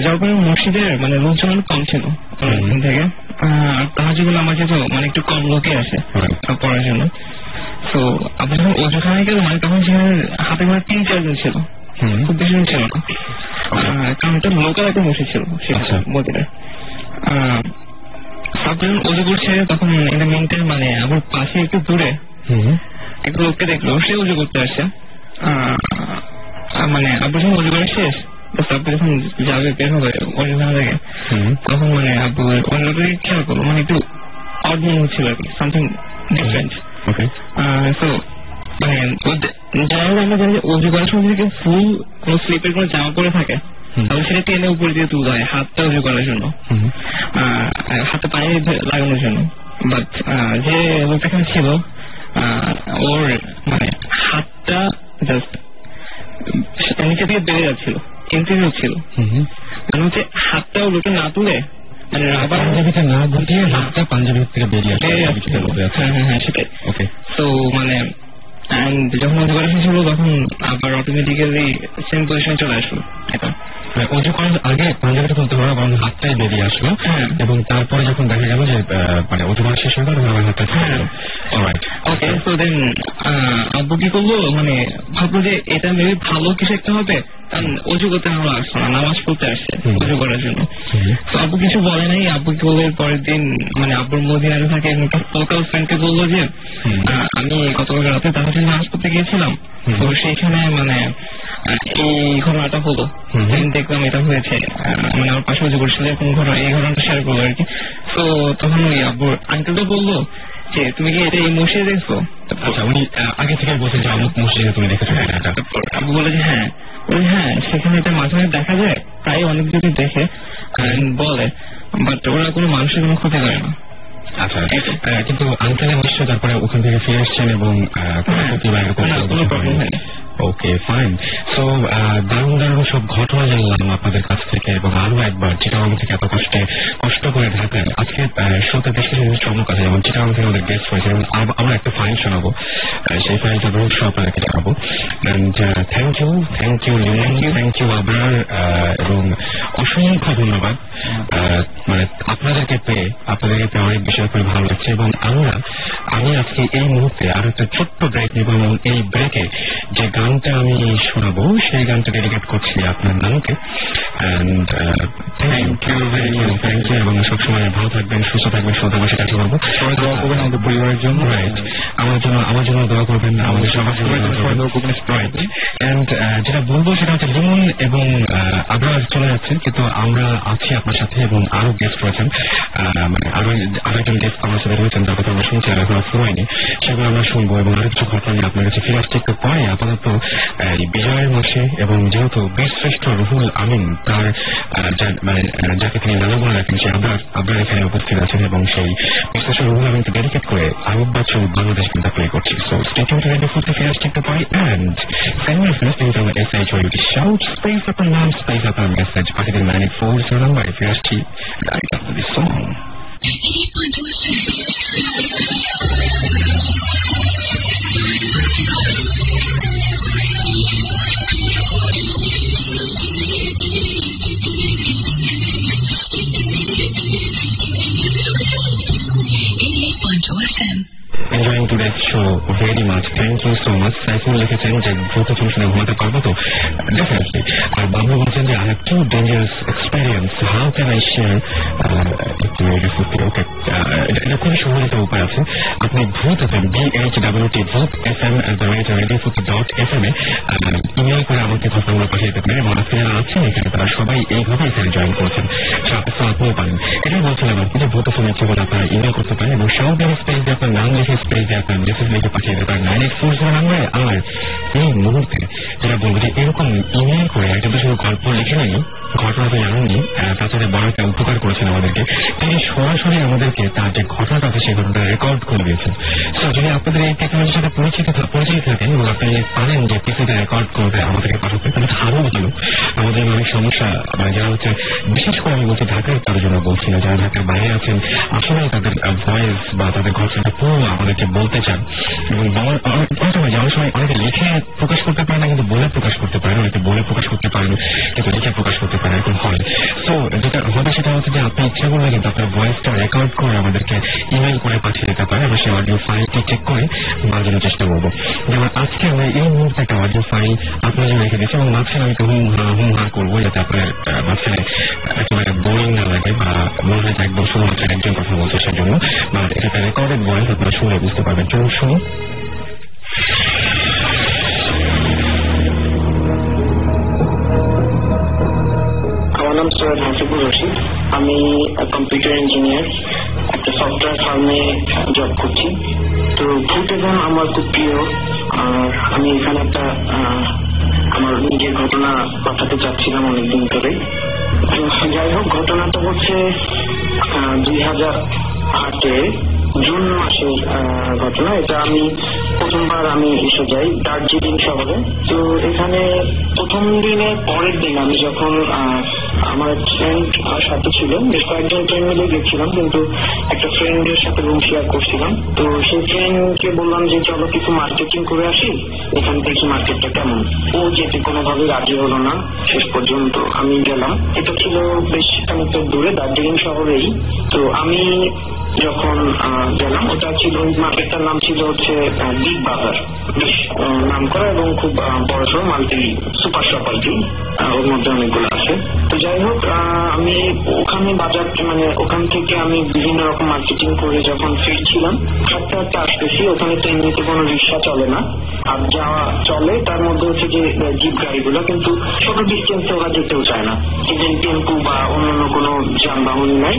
যার পরে মসজিদের মানে লোকজন অনেক কম ছিল ওখান থেকে, আর তাহাজ্জুদের নামাজে তো মানে একটু কম লোকে আসে পড়ার জন্য। তো আপনি যখন ওখানে গেল মানে তখন সেখানে হাতে করে 3-4 জন ছিল, খুব বেশি জন ছিল না, কারণ এটা লোকাল একটা মসজিদ ছিল সেটা মদিনায়। সব যখন ওজু করছে তখন এটা মিনিটে মানে আমার পাশে একটু দূরে একটা লোককে দেখলো, সে উজু করতে আসছে। মানে আব্বু যখন উজু করে শেষ, আব্বু যখন যাবে বের হবে ওজুখানা থেকে, তখন মানে আব্বু অন্য লোককে খেয়াল করলো, মানে একটু অড মনে হচ্ছিল আর কি, সামথিং ডিফারেন্ট। তো মানে যারা আমরা জানি যে উজু করার সময় যদি ফুল কোন স্লিপের কোন জামা পরে থাকে তাহলে সেটা টেনে উপরে দিয়ে তুলতে হয় হাতটা উজু করার জন্য, হাতে পানি লাগানোর জন্য। বাট যে লোকটা এখানে ছিল ওর মানে হাতটা জাস্ট নিচে থেকে বেড়ে যাচ্ছিল, ইনক্রিজ হচ্ছিল, মানে হচ্ছে হাতটা লোকে না তুলে মানে পাঞ্জাবিতে না গুটিয়ে হাতটা পাঞ্জাবির থেকে বেরিয়ে আসছিল। হ্যাঁ সেটাই। তো মানে যখন উজু করা শেষ হলো তখন আবার অটোমেটিক্যালি সেম পজিশনে চলে আসলো। এটা উজু করার আগে পাঞ্জাবিটা তুলতে পারো, বরং হাতটাই বেরিয়ে আসলো, এবং তারপরে যখন দেখা গেল যে মানে উজু করা শেষ হয়ে গেল তখন হাতটা ওকে। তো দেন আব্বু কি করলো, মানে ভাবলো যে এটা মেবি ভালো কিছু একটা হবে, কারণ উজু করতে আমরা আসছো না, নামাজ পড়তে আসছে উজু করার জন্য। তো আব্বু কিছু বলে নাই। আব্বু কি বললো পরের দিন মানে আব্বুর মদিনাতে থাকে একটা লোকাল ফ্রেন্ডকে বললো যে আমি গতকাল রাতে তাহলে নামাজ পড়তে গিয়েছিলাম, তো সেইখানে মানে এই ঘটনাটা হলো, দেখলাম এটা হয়েছে, মানে আমার পাশে উজু করছিল এরকম ঘটনা, এই ঘটনাটা শেয়ার করলো আর কি। তো তখন ওই আব্বুর আঙ্কেলটা বললো যে তুমি কি এটা এই মসজিদে দেখছো? আচ্ছা, উনি আগে থেকে বলছেন যে অমুক মসজিদে তুমি দেখেছো? আব্বু বলে যে হ্যাঁ। বলে হ্যাঁ, সেখানে এটা মাঝে মাঝে দেখা যায়, প্রায় অনেক যদি দেখে বলে, বাট ওরা কোনো মানুষের কোনো ক্ষতি করে না। আচ্ছা, কিন্তু আঙ্কেলের নিশ্চয় তারপরে ওখান থেকে ফিরে এসছেন এবং কোনো প্রবলেম হয়নি। ওকে, ফাইন। সো দারুণ দারুণ সব ঘটনা জানলাম আপনাদের কাছ থেকে, এবং আরো একবার চিটাগাং থেকে এত কষ্ট করে ঢাকায় আজকে শোতে বেশ কিছু চমক আছে, যেমন চিটাগাং থেকে আমাদের গেস্ট হয়েছে, এবং আমরা একটা ফাইল শোনাবো, সেই ফাইলটা রোজ আপনাদেরকে জানাবো। And thank you Limon, thank you Abrar, এবং অসংখ্য ধন্যবাদ। মানে আপনাদেরকে পেয়ে অনেক বিষয় করে ভালো লাগছে, এবং আমি আজকে এই মুহূর্তে আরো একটা ছোট্ট ব্রেক নেব, এবং এই ব্রেকে যে গানটা আমি শোনাবো সেই গানটা ডেডিকেট করছি আপনার নামকে। অ্যান্ড থ্যাংক ইউ, এবং সবসময় ভালো থাকবেন, সুস্থ থাকবেন, সুন্দর বসে কাটিয়ে করবো। সবাই দোয়া করবেন আমাদের পরিবারের জন্য, রাইট, আমার জন্য দোয়া করবেন, আমাদের সবার জন্য দোয়া করবেন, রাইট। অ্যান্ড যেটা বলবো সেটা হচ্ছে লিমন এবং আবরার চলে যাচ্ছেন, কিন্তু আমরা আছি আপনার সাথে, এবং আরো গেস্ট রয়েছেন, মানে আরো একজন গেস্ট আমার সাথে রয়েছেন, তার কথা আমরা শুনছি, আর এখন ফুরাইনি, সেগুলো আমরা শুনবো, এবং আরো কিছু ঘটনা নিয়ে আপনার কাছে ফিরে আসছে একটু পরে। আপাতত বিজয়ের মাসে, এবং যেহেতু বীরশ্রেষ্ঠ রুহুল আমিন তার মানে যাকে তিনি নানা বলে রাখেন, সে আবরার এখানে উপস্থিত আছেন, এবং সেই বীরশ্রেষ্ঠ রুহুল আমিনকে ডেডিকেট করে আরব বাচ্চা বাংলাদেশ কিন্তু প্লে করছি। সো স্টে টিউনড রেডিও 40 ফিরে আসছে একটু পরে, and send me a message on SHOUT, shout space আপনার নাম, space আপনার মেসেজ পাঠিয়ে দিন 984 নাম্বারে। ফিরে আসছি right after this song. Enjoying today's so very much, thank you so much. Saiful লিখেছেন যে ভূত ফিল্ম শুনে ঘুমাতে পারবো তো? ডেফিনেটলি। আর বাবু বলছেন যে I have to dangerous experience, how can I share? একটু ওকে, এটা খুবই সহজ একটা উপায় আছে। আপনি ভূত FM BHWT ভূত FM @radiofuti.fm ইমেল করে আমাকে ঘটনাগুলো পাঠিয়ে দিতে পারেন, এবং আজকে যারা আছেন এখানে তারা সবাই এইভাবে এখানে জয়েন করেছেন, আপনিও পারেন। এটাই বলছিলাম আর কি, যে ভূত FM ইচ্ছে করে আপনারা ইমেল করতে পারেন, এবং সাউন্ড স্পেস দিয়ে আপনার নাম লিখে স্পেস দিয়ে আপনার মেসেজ লিখে পাঠিয়ে দিতে পারেন 9840 নাম্বারে। আর এই মুহূর্তে যেটা বলবো যে এরকম ইমেল করে একটা তো শুধু গল্প লিখে নেই, ঘটনা তো জানেননি, তাছাড়া বড় একটা উপকার করেছেন আমাদেরকে। তিনি সরাসরি আমাদেরকে তার যে ঘটনাটা আছে সেই ঘটনাটা রেকর্ড করে দিয়েছেন। তো যদি আপনাদের এই টেকনোলজির সাথে পরিচিত থাকেন এবং আপনি পারেন যে পিসিতে রেকর্ড করবে আমাদেরকে পাঠাতে, তাহলে আরো ভালো। আমাদের অনেক সমস্যা, যারা হচ্ছে বিশেষ করে আমি বলছি ঢাকার তার জন্য বলছি না, যারা ঢাকার বাইরে আছেন আসলে তাদের ভয়েস বা তাদের ঘটনাটা পুরো আমাদেরকে বলতে চান, এবং যাওয়ার সময় অনেকে লিখে প্রকাশ করতে পারে না, কিন্তু বলে প্রকাশ করতে পারেন, অনেকে বলে প্রকাশ করতে পারেন কিন্তু লিখে প্রকাশ করতে পারেন, এরকম হয়। তো যেটা হবে সেটা হচ্ছে যে আপনি ইচ্ছা করলে কিন্তু আপনার ভয়েসটা রেকর্ড করে আমাদেরকে ইমেল করে পাঠিয়ে দিতে পারেন, আমরা সেই অডিও ফাইলটি চেক করে বাজানোর চেষ্টা করবো। যেমন আজকে আমরা এই মুহূর্তে একটা অডিও ফাইল আপনার জন্য রেখে দিচ্ছি, এবং মাঝখানে আমি হুম হা করবো, যাতে আপনার মাঝখানে একেবারে বোরিং না লাগে বা মনে হয় যে একদম শুধুমাত্র একজন কথা বলছে সেজন্য, বা এটা একটা রেকর্ডেড ভয়েস, আপনারা শুনে বুঝতে পারবেন। চলুন শুনুন। আমার নাম সৈয়দ হাসিবুর রশিদ, আমি কম্পিউটার ইঞ্জিনিয়ার, একটা সফটওয়্যার ফার্মে জব করছি। তো ভূত FM আমার খুব প্রিয়, আর আমি এখানে একটা আমার নিজের ঘটনা পাঠাতে চাচ্ছিলাম অনেকদিন ধরে। যাই হোক, ঘটনাটা হচ্ছে 2008 জুন মাসের ঘটনা। এটা আমি প্রথমবার এসে যাই দার্জিলিং শহরে। তো এখানে প্রথম দিনের পরের দিন আমি যখন আমার ফ্রেন্ড সাথে ছিল, বেশ কয়েকজন ফ্রেন্ড মিলে গেছিলাম, কিন্তু একটা ফ্রেন্ডের সাথে রুম শেয়ার করছিলাম। তো সেই ফ্রেন্ডকে বললাম যে চলো কিছু মার্কেটিং করে আসি, এখান থেকে মার্কেটটা কেমন। ও যেতে কোনোভাবে রাজি হলো না, শেষ পর্যন্ত আমি গেলাম। এটা ছিল বেশ খানিকটা দূরে দার্জিলিং শহরেই। তো আমি যখন গেলাম, ওটা ছিল, ওই মার্কেটটার নাম ছিল হচ্ছে বিগ বাজার, বেশ নাম করা এবং খুব বড় সড় মাল্টি সুপার শপ আর কি, ওর মধ্যে অনেকগুলো আছে। তো যাই হোক, আমি ওখানে বাজার ওখান থেকে আমি বিভিন্ন রকম মার্কেটিং করে যখন ফিরছিলাম, হাঁটতে হাঁটতে আসতেছি। ওখানে তো এমনিতে কোনো রিক্সা চলে না, আর যাওয়া চলে তার মধ্যে হচ্ছে যে জিপ গাড়িগুলো, কিন্তু ছোট ডিস্টেন্সে ওরা যেতেও চায় না, ইভেন টেম্পু বা অন্যান্য কোনো যানবাহন নাই,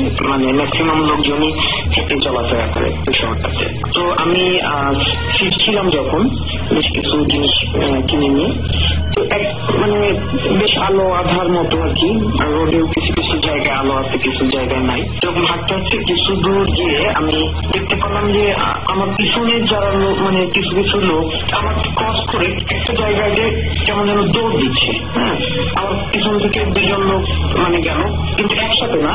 ম্যাক্সিমাম লোকজনই হেঁটে চলাফেরা করে ওই শহরটাতে। তো আমি ফিরছিলাম যখন, বেশ কিছু জিনিস কিনে নিয়ে, তো বেশ আলো আধার মতো আর কি, রোডেও কিছু কিছু জায়গায় আলো আছে, কিছু জায়গায় নাই। তখন হাঁটতে হাঁটতে কিছু দূর গিয়ে আমি দেখতে পেলাম যে আমার পিছনে যারা লোক, কিছু কিছু লোক আমার ক্রস করে একটা জায়গায় যে কেমন যেন দৌড় দিচ্ছে। হ্যাঁ, আমার পিছন থেকে দুজন লোক গেল, কিন্তু একসাথে না,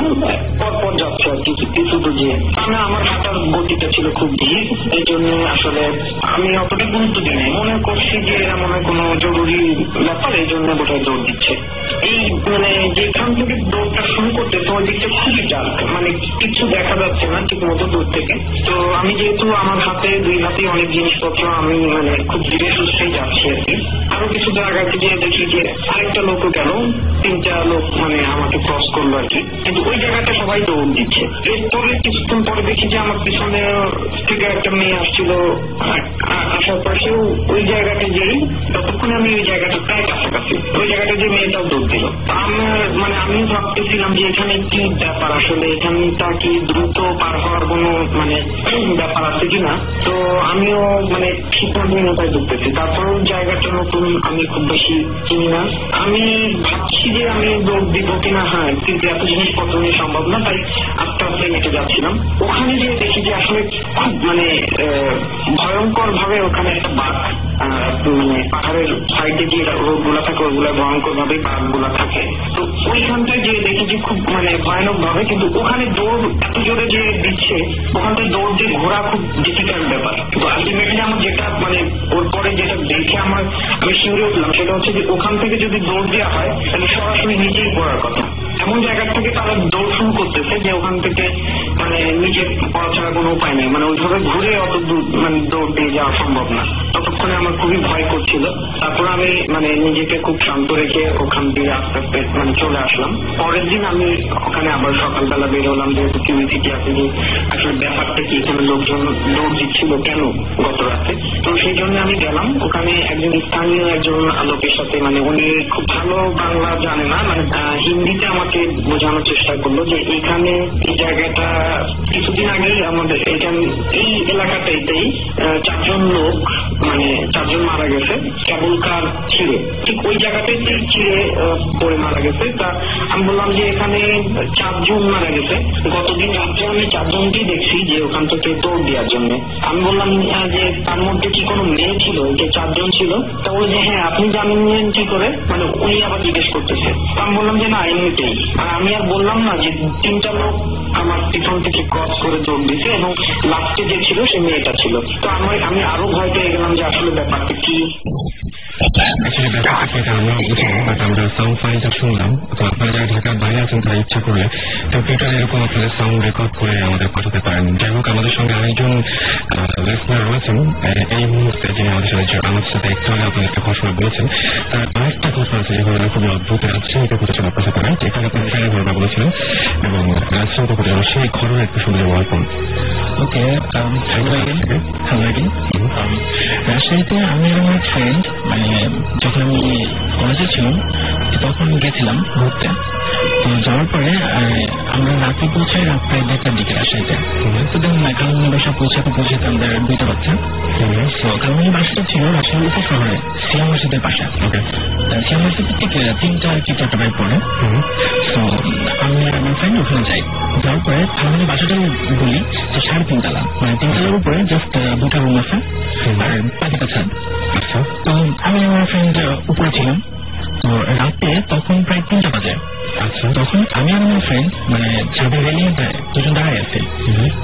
পরপর যাচ্ছে আর কি কিছু দূর গিয়ে। আমার হাঁটার গতিটা ছিল খুব ধীর, এই জন্য আসলে আমি অতটা গুরুত্ব দিই নাই, মনে করছি যে এরা মনে হয় কোনো জরুরি ব্যাপার, এই জন্য বোধহয় দৌড় দিচ্ছে। এই যেখান থেকে দৌড়টা শুরু করতে তোমার দিকটা খুবই ডার্ক, কিছু দেখা যাচ্ছে না ঠিক মতো দূর থেকে। তো আমি যেহেতু আমার হাতে দুই হাতে অনেক জিনিসপত্র, আমি খুব ধীরে সুস্থেই যাচ্ছি আর কি। আরো কিছু জায়গাতে গিয়ে দেখি যে আরেকটা লোকও গেল, তিনটা লোক আমাকে ক্রস করলো আর কি, কিন্তু ওই জায়গাটা সবাই দৌড় দিচ্ছে। এরপরে কিছুক্ষণ পরে দেখি যে আমার পিছনে থেকে একটা মেয়ে আসছিল, আসার পাশেও ওই জায়গাটা যেই, ততক্ষণে আমি ওই জায়গাটা প্রায় কাছাকাছি, ওই জায়গাটা যে মেয়েটাও দৌড় দিল। আমার আমি ভাবতেছিলাম যে এখানে কি ব্যাপার, আসলে এখানটা কি দ্রুত পার হওয়ার কোনো ব্যাপার আছে কিনা। তো আমিও সিদ্ধান্তহীনতায় ঢুকতেছি। তারপর জায়গাটা নতুন, আমি খুব বেশি চিনি না, আমি ভাবছি যে আমি দৌড় দিব কিনা। হ্যাঁ, কিন্তু এত জিনিসপত্র নিয়ে সম্ভব না, তাই আস্তে আস্তে হেঁটে যাচ্ছিলাম। ওখানে যে দেখি যে আসলে খুব ভয়ঙ্কর ভাবে ওখানে একটা বাঘ, পাহাড়ের সাইডে যে রোড গুলা থাকে ওগুলা ভয়ঙ্কর ভাবে বাঘ গুলা থাকে। তো ওইখানটায় যে দেখি যে খুব ভয়ানক ভাবে, কিন্তু ওখানে দৌড় এত জোরে যে দিচ্ছে, ওখান থেকে দৌড় দিয়ে ঘোরা খুব ডিফিকাল্ট ব্যাপার। কিন্তু আলটিমেটলি আমার যেটা ওর পরে যেটা দেখে আমি শিউরে উঠলাম, সেটা হচ্ছে যে ওখান থেকে যদি দৌড় দেওয়া হয় তাহলে সরাসরি নিচেই পড়ার কথা। এমন জায়গা থেকে তারা দৌড় শুরু করতেছে যে ওখান থেকে মানে নিচে পড়া ছাড়া কোনো উপায় নেই, মানে ওইভাবে ঘুরে অত দূর মানে দৌড় দিয়ে যাওয়া সম্ভব না। ততক্ষণে আমার খুবই ভয় করছিল। তারপর আমি মানে নিজেকে খুব শান্ত রেখে ওখান দিয়ে আস্তে আস্তে মানে চলে আসলাম। পরের দিন আমি ওখানে আবার সকালবেলা বের হলাম, যেহেতু কিউরিসিটি আছে যে আসলে ব্যাপারটা কি, এখানে লোকজন দৌড় দিচ্ছিল কেন গত রাতে। তো সেই জন্য আমি গেলাম ওখানে। একজন স্থানীয় একজন লোকের সাথে, মানে উনি খুব ভালো বাংলা জানে না, মানে হিন্দিতে আমাকে বোঝানোর চেষ্টা করলো যে এখানে এই জায়গাটা কিছুদিন আগেই আমাদের এখানে এই এলাকাটাইতেই 4 জন লোক মানে 4 জন মারা গেছে কেবল কার ছিঁড়ে, ঠিক ওই জায়গাটাতেই ছিঁড়ে পড়ে মারা গেছে। তা আমি বললাম যে এখানে 4 জন মারা গেছে, গতদিন রাত্রে আমি 4 জনকেই দেখছি যে ওখান থেকে দৌড় দেওয়ার জন্য। আমি বললাম যে তার মধ্যে কি কোনো মেয়ে ছিল, যে 4 জন ছিল। তা বলে যে হ্যাঁ আপনি জানেন কি করে, মানে উনি আবার জিজ্ঞেস করতেছে। আমি বললাম যে না এমনিতেই। আর আমি আর বললাম না যে 3টা লোক আমার পিছন থেকে ক্রস করে দৌড় দিয়েছে এবং লাস্টে যে ছিল সে মেয়েটা ছিল। তো আমি আরো ভয় পেয়ে গেলাম যে আসলে ব্যাপারটা কি। আমরা বুঝলাম, বাট আমরা সাউন্ড ফাইলটা শুনলাম। তো আপনারা যারা ঢাকার বাইরে আছেন তারা ইচ্ছা করলে কম্পিউটারে এরকম আপনাদের সাউন্ড রেকর্ড করে আমাদের পাঠাতে পারেন। যাই হোক, আমাদের সঙ্গে আরেকজন লিসনার রয়েছেন এই মুহূর্তে, যিনি আমাদের সাথে একটু আগে আপনি একটা ঘটনা বলেছেন। তার আরেকটা ঘটনা আছে যে ঘটনা খুবই অদ্ভুত, রাজশাহীতে ঘটেছিল আপনার সাথে, রাইট? এখানে আপনি ফ্যানের ঘটনা বলেছিলেন এবং রাজশাহীতে ঘটেছিল, সেই ঘটনা একটু শুনলে বলবেন। ওকে, রাজশাহীতে আমি আমার ফ্রেন্ড মানে যখন আমি কলেজে ছিলাম তখন গেছিলাম ঘুরতে। তো যাওয়ার পরে আমরা রাতে পৌঁছাই রাত প্রায় 1:30টার দিকে রাজশাহীতে। তো দেখুন না কালমনি বাসা পৌঁছাতে আমাদের 2টা বাচ্চা। তো কালমনি বাসাটা ছিল রাজশাহীর উপশহরে সিয়াম মসজিদের পাশে। সিয়াম মসজিদ থেকে 3টা কি 4টা বাইক পড়ে। তো আমি আর আমার ফ্রেন্ড ওখানে যাই। যাওয়ার পরে কালমনি বাসাটা বলি যে 3.5 তলা, মানে 3 তলার উপরে জাস্ট 2টা রুম আছে আর 5টা ছাদ। আচ্ছা, তো আমি আমার ফ্রেন্ড উপরে ছিলাম। তো রাতে তখন প্রায় 3টা বাজে। আচ্ছা, তখন আমি আর আমার ফ্রেন্ড মানে ছাদের রেলিং দুজন দাঁড়ায় আছে।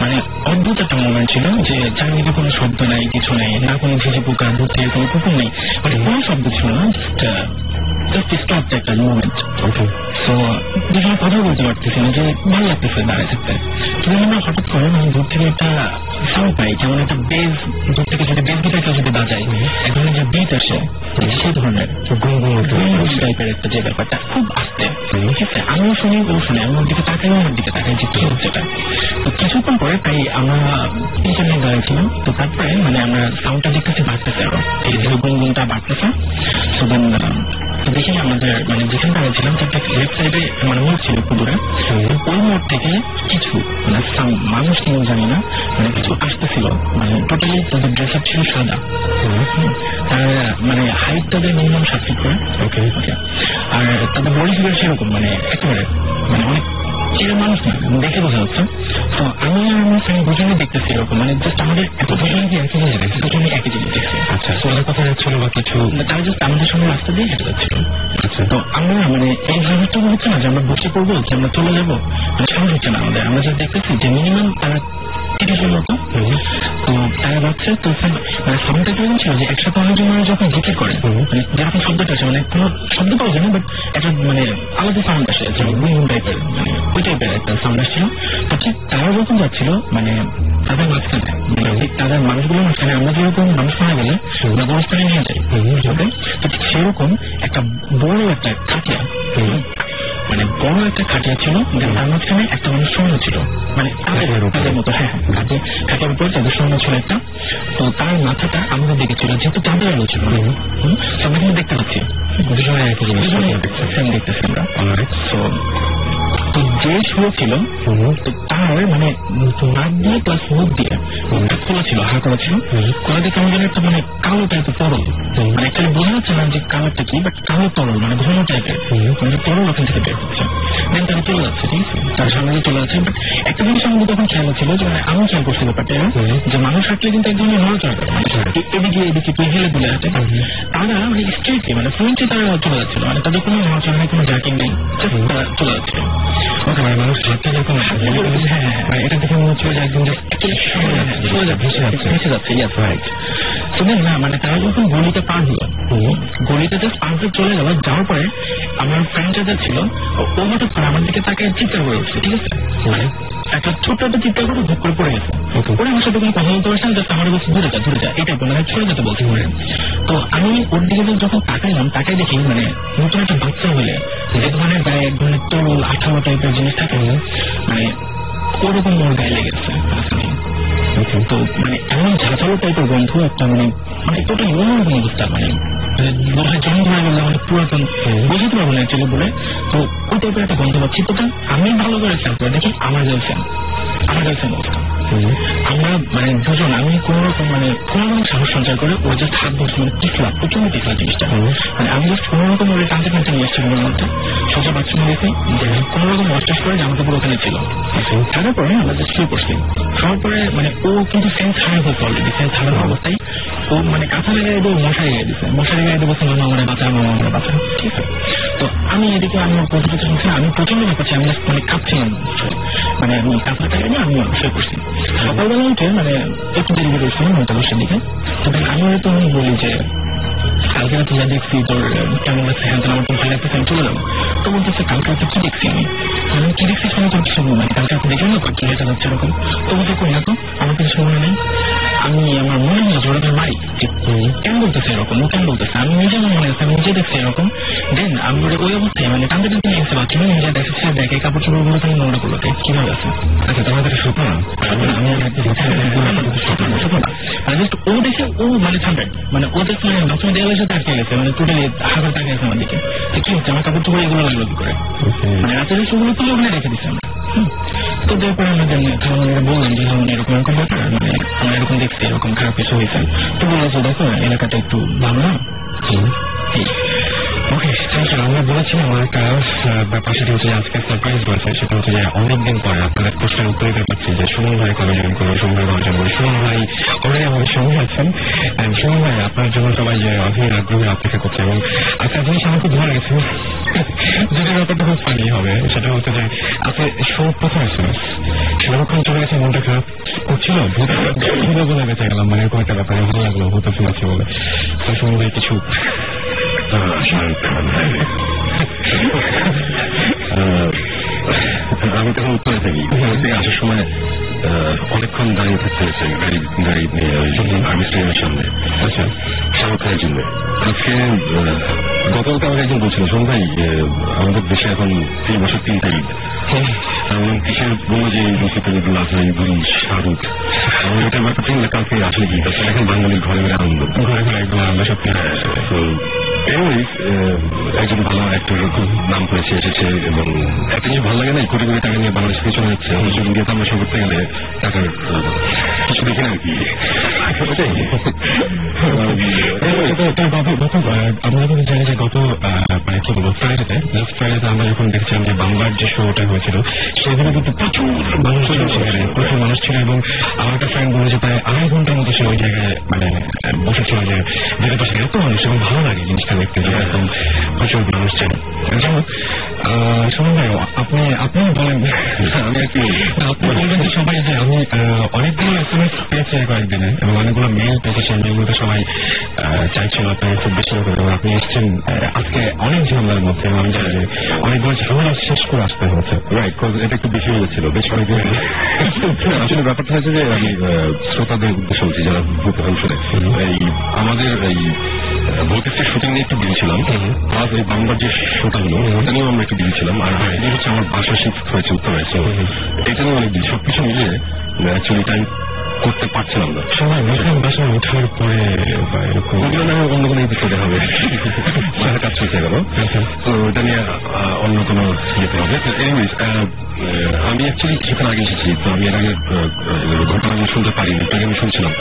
মানে অদ্ভুত একটা মোমেন্ট ছিল যে চারিদিকে কোনো শব্দ নাই, কিছু নেই, না কোনো ঝিঝি পোকা, দূর থেকে কোনো কুকুর নেই, মানে কোনো শব্দ ছিল না। জাস্ট একটা মোমেন্ট। তো দুজনে কথা বলতে পারতেছি না, যে ভালো লাগতেছে দাঁড়ায় থাকতে। কিন্তু আমরা হঠাৎ করে মানে দূর থেকে একটা সাউন্ড পাই, যেমন একটা বেজ, দূর থেকে যদি বেজ গিটারটা যদি বাজায় এক ধরনের যে বিট আসে, সেই ধরনের টাইপের একটা যে ব্যাপারটা খুব আস্তে। ঠিক আছে, আমিও শুনি ও শুনে, আমার দিকে তাকাই, আমার দিকে তাকাই যে কি হচ্ছে এটা। তো কিছুক্ষণ পরে তাই আমরা তিনজনে দাঁড়িয়েছিলাম। তো তারপরে মানে আমরা সাউন্ডটা দেখতেছি বাড়তেছে, আরো এই গুনগুনটা বাড়তেছে। তো দেখি আমাদের মানে যেখানে দাঁড়িয়েছিলাম তার লেফট সাইডে মানে মোড় ছিল পুকুরে। ওই মোড় থেকে কিছু মানে মানুষ কেউ জানি না, মানে কিছু আসতেছিল। মানে টোটালি তাদের ড্রেস আপ ছিল সাদা। তার মানে হাইট তাদের মিনিমাম 7 ফিট করে। ওকে, আর তাদের বডি ফিগার সেরকম মানে একেবারে মানে অনেক চিরা মানুষ না, দেখে বোঝা যাচ্ছে। তো আমি আর আমার ফ্রেন্ড দুজনে দেখতেছি এরকম, মানে জাস্ট আমাদের এত দুজনে কি একই জিনিস দেখছি, দুজনে একই জিনিস দেখছি। আচ্ছা, ওদের কথা যাচ্ছিল বা কিছু, তারা জাস্ট আমাদের সঙ্গে রাস্তা দিয়ে হেঁটে যাচ্ছিল। আচ্ছা, তো আমরা মানে এই হাজারটা হচ্ছে না যে আমরা বসে পড়বো, যে আমরা চলে যাবো, মানে সাহস হচ্ছে না আমাদের। আমরা যা দেখতেছি যে মিনিমাম তারা 30-এর মতো। তো তারা যাচ্ছে, তো মানে সাউন্ডটা কেমন ছিল যে একসাথে অনেকজন মানুষ যখন জিকির করে, মানে যেরকম শব্দটা আছে, মানে কোনো শব্দ পাওয়া যায় না, বাট একটা মানে আলাদা সাউন্ড আসে, গুনগুন টাইপের, মানে ওই টাইপের একটা সাউন্ড আসছিল। তো ঠিক তারা যখন যাচ্ছিল মানে তাদের মাঝখানে, মানে তাদের মানুষগুলো মাঝখানে আমরা যেরকম মানুষ মারা গেলে আমরা গোরস্থানে নিয়ে যাই, তো ঠিক সেরকম একটা বড় একটা খাটিয়া, মানে বড় একটা খাটিয়া ছিল, তার মাঝখানে একটা মানুষ শোনো ছিল, মানে তাদের মতো। হ্যাঁ, খাটিয়ার উপর তাদের শোনো ছিল একটা। তো তার মাথাটা আমাদের দিকে ছিল, যেহেতু তাদের আলো ছিল, আমরা কিন্তু দেখতে পাচ্ছি দুজনে একই জিনিস দেখতেছি আমরা। তো যে শুয়ে ছিল তো তার মানে নাক দিয়ে প্লাস মুখ দিয়ে খোলা ছিল, হাঁ করা ছিল। খোলা দিয়ে কেমন যেন একটা মানে কালো টাইপের তরল, মানে একটা বোঝা যাচ্ছে না যে কালারটা কি, বাট কালো তরল মানে ঘন টাইপের, মানে তরল ওখান থেকে বের হচ্ছে। দেন তারা চলে যাচ্ছে, ঠিক আছে, তার সামনে চলে যাচ্ছে। বাট একটা জিনিস আমাদের তখন খেয়াল ছিল যে মানে আমি খেয়াল করছি ব্যাপারটা যে মানুষ হাঁটলে কিন্তু এক ধরনের নড়াচড়া করে, এদিকে এদিকে তুই হেলে বলে হাঁটে। তারা মানে স্ট্রেটলি মানে ফ্রন্টে তারা চলে যাচ্ছিল, মানে তাদের কোনো নড়াচড়া নেই, কোনো জার্কিং নেই, তারা চলে যাচ্ছিল। ওকে, মানে মানুষ হাঁটতে যখন হ্যাঁ, এটা দেখে মনে হচ্ছিল যে একদম ভেসে যাচ্ছে। ইয়াস, রাইট। শুনেন না, মানে তারা যখন গলিতে পার হলো, গলিতে জাস্ট পার হয়ে চলে গেল, যাওয়ার পরে আমার ফ্রেন্ডটা ছিল ও হঠাৎ করে আমার দিকে তাকে চিৎকার করে উঠছে, ঠিক আছে, মানে একটা ছোট্ট একটা চিৎকার করে ধূপ করে পড়ে গেছে। ওরা আমার সাথে কোনো কথা বলতে পারছে না, জাস্ট আমার বলছে দূরে যা এটা মানে ছড়ে যেতে বলছে ঘুরে। তো আমি ওর দিকে যখন তাকাইলাম, তাকাই দেখি মানে নতুন একটা বাচ্চা হলে যে ধরনের গায়ে এক ধরনের তরল আঠালো টাইপের জিনিস থাকে, মানে ওরকম ওর গায়ে লেগেছে। তো মানে এমন ঝাঁঝালো টাইপের গন্ধ একটা, মানে টোটাল অন্যরকম অবস্থা, মানে জং ধরে গেলে মানে পুরাতন বোঝাতে পারবো না অ্যাকচুয়ালি বলে। তো ওই টাইপের একটা গন্ধ পাচ্ছি। তো আমি ভালো করে খেয়াল করে দেখি আমার গার্লফ্রেন্ড অবস্থা। আমরা মানে দুজন, আমি কোন রকম সাহস সঞ্চার করে ওর জাস্ট হাত ধরছি, মানে টিকলা, প্রচন্ড টিকলা জিনিসটা। মানে আমি জাস্ট কোন রকম ওর টানতে নিয়ে এসছি ঘরের মধ্যে, সোজা বাথরুমে গেছি, কোন রকম ওয়াশ করে জামা কাপড় ওখানে ছিল। থাকার পরে আমরা জাস্ট শুয়ে পড়ছি। শোয়ার পরে মানে ও কিন্তু সেন্স হারানো হয়েছে অলরেডি। সেন্স হারানো অবস্থায় ও মানে কাঁথা লেগে দিয়ে মশারি গায়ে দিচ্ছে, বলছে মামা আমার বাঁচা। ঠিক আছে, তো আমি এদিকে আমি প্রতিটা শুনছি, আমি প্রচন্ড ব্যাপারছি, আমি মানে কাঁপছিলাম, মানে আমি কাঁথাটা নিয়ে আমি শুয়ে পড়ছি। সকালবেলা উঠে মানে একটু দেরি করে উঠছিলাম 9-10টার দিকে। তো আমি হয়তো আমি বলি যে কালকে রাতে যা দেখছি তোর কেমন লাগছে, হ্যাঁ আমার তো ভালো লাগতেছে, আমি চলে যাবো। তো বলতেছে কালকে রাতে কি দেখছি, আমি কি দেখছি শুনে তোর কিছু মানে কালকে রাতে দেখলাম না কি হয়েছে যাচ্ছে এরকম। তো বলতে করি না, তো আমার কিছু মনে নেই, আমি আমার মনে হয়েছে ওরা তোর বাড়ি। কেন বলতেছে এরকম, ও কেন বলতেছে, আমি নিজে মনে হচ্ছে, আমি নিজে দেখছি এরকম। দেন আমি ওই অবস্থায় মানে টানতে নিয়ে এসে বাথরুমে নিজে দেখেছি, দেখে কাপড় চোপড় গুলো তুমি নোংরা করলো কিভাবে আছে। আচ্ছা তোমার কাছে স্বপ্ন না, আমি জাস্ট ও দেখে ও মানে থামবেন, মানে ও দেখে বাথরুমে দেওয়ালের সাথে আটকে গেছে, মানে টোটালি হাজার টাকা গেছে আমার দিকে। কি হচ্ছে, আমার কাপড় চোপড় এগুলো লাগলো কি করে, মানে রাতের সেগুলো তুলে ওখানে রেখে দিচ্ছে আমরা। তো তারপরে আমাদের থানামানিরা বললাম যে এরকম ব্যাপার, মানে আমরা এরকম দেখছি, এরকম খারাপ কিছু হয়েছে। তো বলেছে দেখো এলাকাটা একটু ভালো না। ওকে, আমরা বলেছিলাম আমার একটা ব্যাপার, সেটা হচ্ছে আজকে সারপ্রাইজ বলছে, সেটা হচ্ছে যে অনেকদিন পরে আপনাদের প্রশ্নের উত্তর দিতে পারছি যে সুমন ভাই কবে জয়েন করবো, সুমন ভাই জয়েন করবো। সুমন ভাই অলরেডি আমাদের সঙ্গে আছেন। সুমন ভাই আপনার জন্য সবাই যে অধীর আগ্রহে অপেক্ষা করছে, এবং একটা জিনিস আমার খুব ভালো লেগেছে, যেটা ব্যাপারটা খুব ফানি হবে, সেটা হচ্ছে যে আপনি প্রথম এসএমএস সেরকম চলে গেছে, মনটা খারাপ করছিল, ভূত বলে বেঁচে গেলাম, মানে এরকম একটা ব্যাপারে ভালো লাগলো ভূত ফিল আছে বলে। তো সুমন ভাই কিছু আমি তখন উত্তরে থাকি, আসার সময় অনেকক্ষণ দাঁড়িয়ে থাকতে হয়েছে গাড়ি নিয়ে আর্মি স্টেডিয়ামের সামনে। আচ্ছা, শাহরুখ খানের জন্য। আজকে গতকালকে আমাকে একজন বলছিল, শোন ভাই আমাদের দেশে এখন 3 বছর 3টা ঈদ, কিসের বললো যে মুসিদুল আজহারি শাহরুখ, এটা ব্যাপারটা কালকে আসলে কি এখন বাঙালির ঘরে ঘরে আনন্দ, ঘরে ঘরে একদম আনন্দ সব। তো একজন ভালো অ্যাক্টরের খুব নাম করেছে এসেছে, এবং একটা জিনিস ভালো লাগে না, কোটি কোটি টাকা নিয়ে বাংলাদেশ থেকে চলে যাচ্ছে, সোশ্যাল মিডিয়াতে আমরা সব করতে গেলে টাকার কিছু দেখি না আর কি। আমরা যখন জানি যে গত মানে কি বলবো ফ্রাইডেতে আমরা যখন দেখছিলাম যে বাংলার যে শোটা হয়েছিল, সেখানে কিন্তু প্রচুর মানুষ ছিল, সেখানে প্রচুর মানুষ ছিল, এবং আমার একটা ফ্রেন্ড বলেছে প্রায় 2.5 ঘন্টার মতো সে ওই জায়গায় মানে বসেছিল, যে যেটা তো এত মানুষ এবং ভালো লাগে জিনিসটা দেখতে, যে এরকম প্রচুর মানুষ ছিল। যেমন সুমন ভাই আপনি বলেন, আমি আর কি আপনি বলবেন যে সবাই যে আমি অনেকগুলো এসএমএস পেয়েছি কয়েকদিনে, এবং অনেকগুলো মেল পেয়েছি, সেই মেলগুলোতে সবাই চাইছিল আপনাকে খুব বেশি করে, এবং আপনি এসছেন আজকে অনেক ঝামেলার মধ্যে, এবং আমি জানি যে অনেকগুলো ঝামেলা শেষ করে আসতে হচ্ছে। রাইট, এটা একটু বেশি হয়ে যাচ্ছিল বেশ কয়েকদিন। আসলে ব্যাপারটা হচ্ছে যে আমি শ্রোতাদের উদ্দেশ্যে বলছি যারা ভূত শুনে, এই আমাদের এই ভৌতিকটির শুটিং নিয়ে একটু বিজি ছিলাম, প্লাস এই বাংলার যে শোটা হলো ওটা নিয়েও আমরা একটু বিজি ছিলাম, আর এই হচ্ছে আমার বাসা শিফট হয়েছে উত্তরে, এটা নিয়ে অনেক বিজি, সবকিছু মিলিয়ে অ্যাকচুয়ালি টাইম করতে পারছিলাম না। সবাই নতুন বাসায় ওঠার পরে ওগুলো না অন্য কোনো এপিসোডে হবে, কাজ চলতে গেল, তো ওটা নিয়ে অন্য কোনো ইয়েতে হবে। আমি অ্যাকচুয়ালি কিছুক্ষণ আগে এসেছি, তো আমি এর আগে ঘটনা আমি শুনতে পারিনি, এটাকে আমি শুনছিলাম।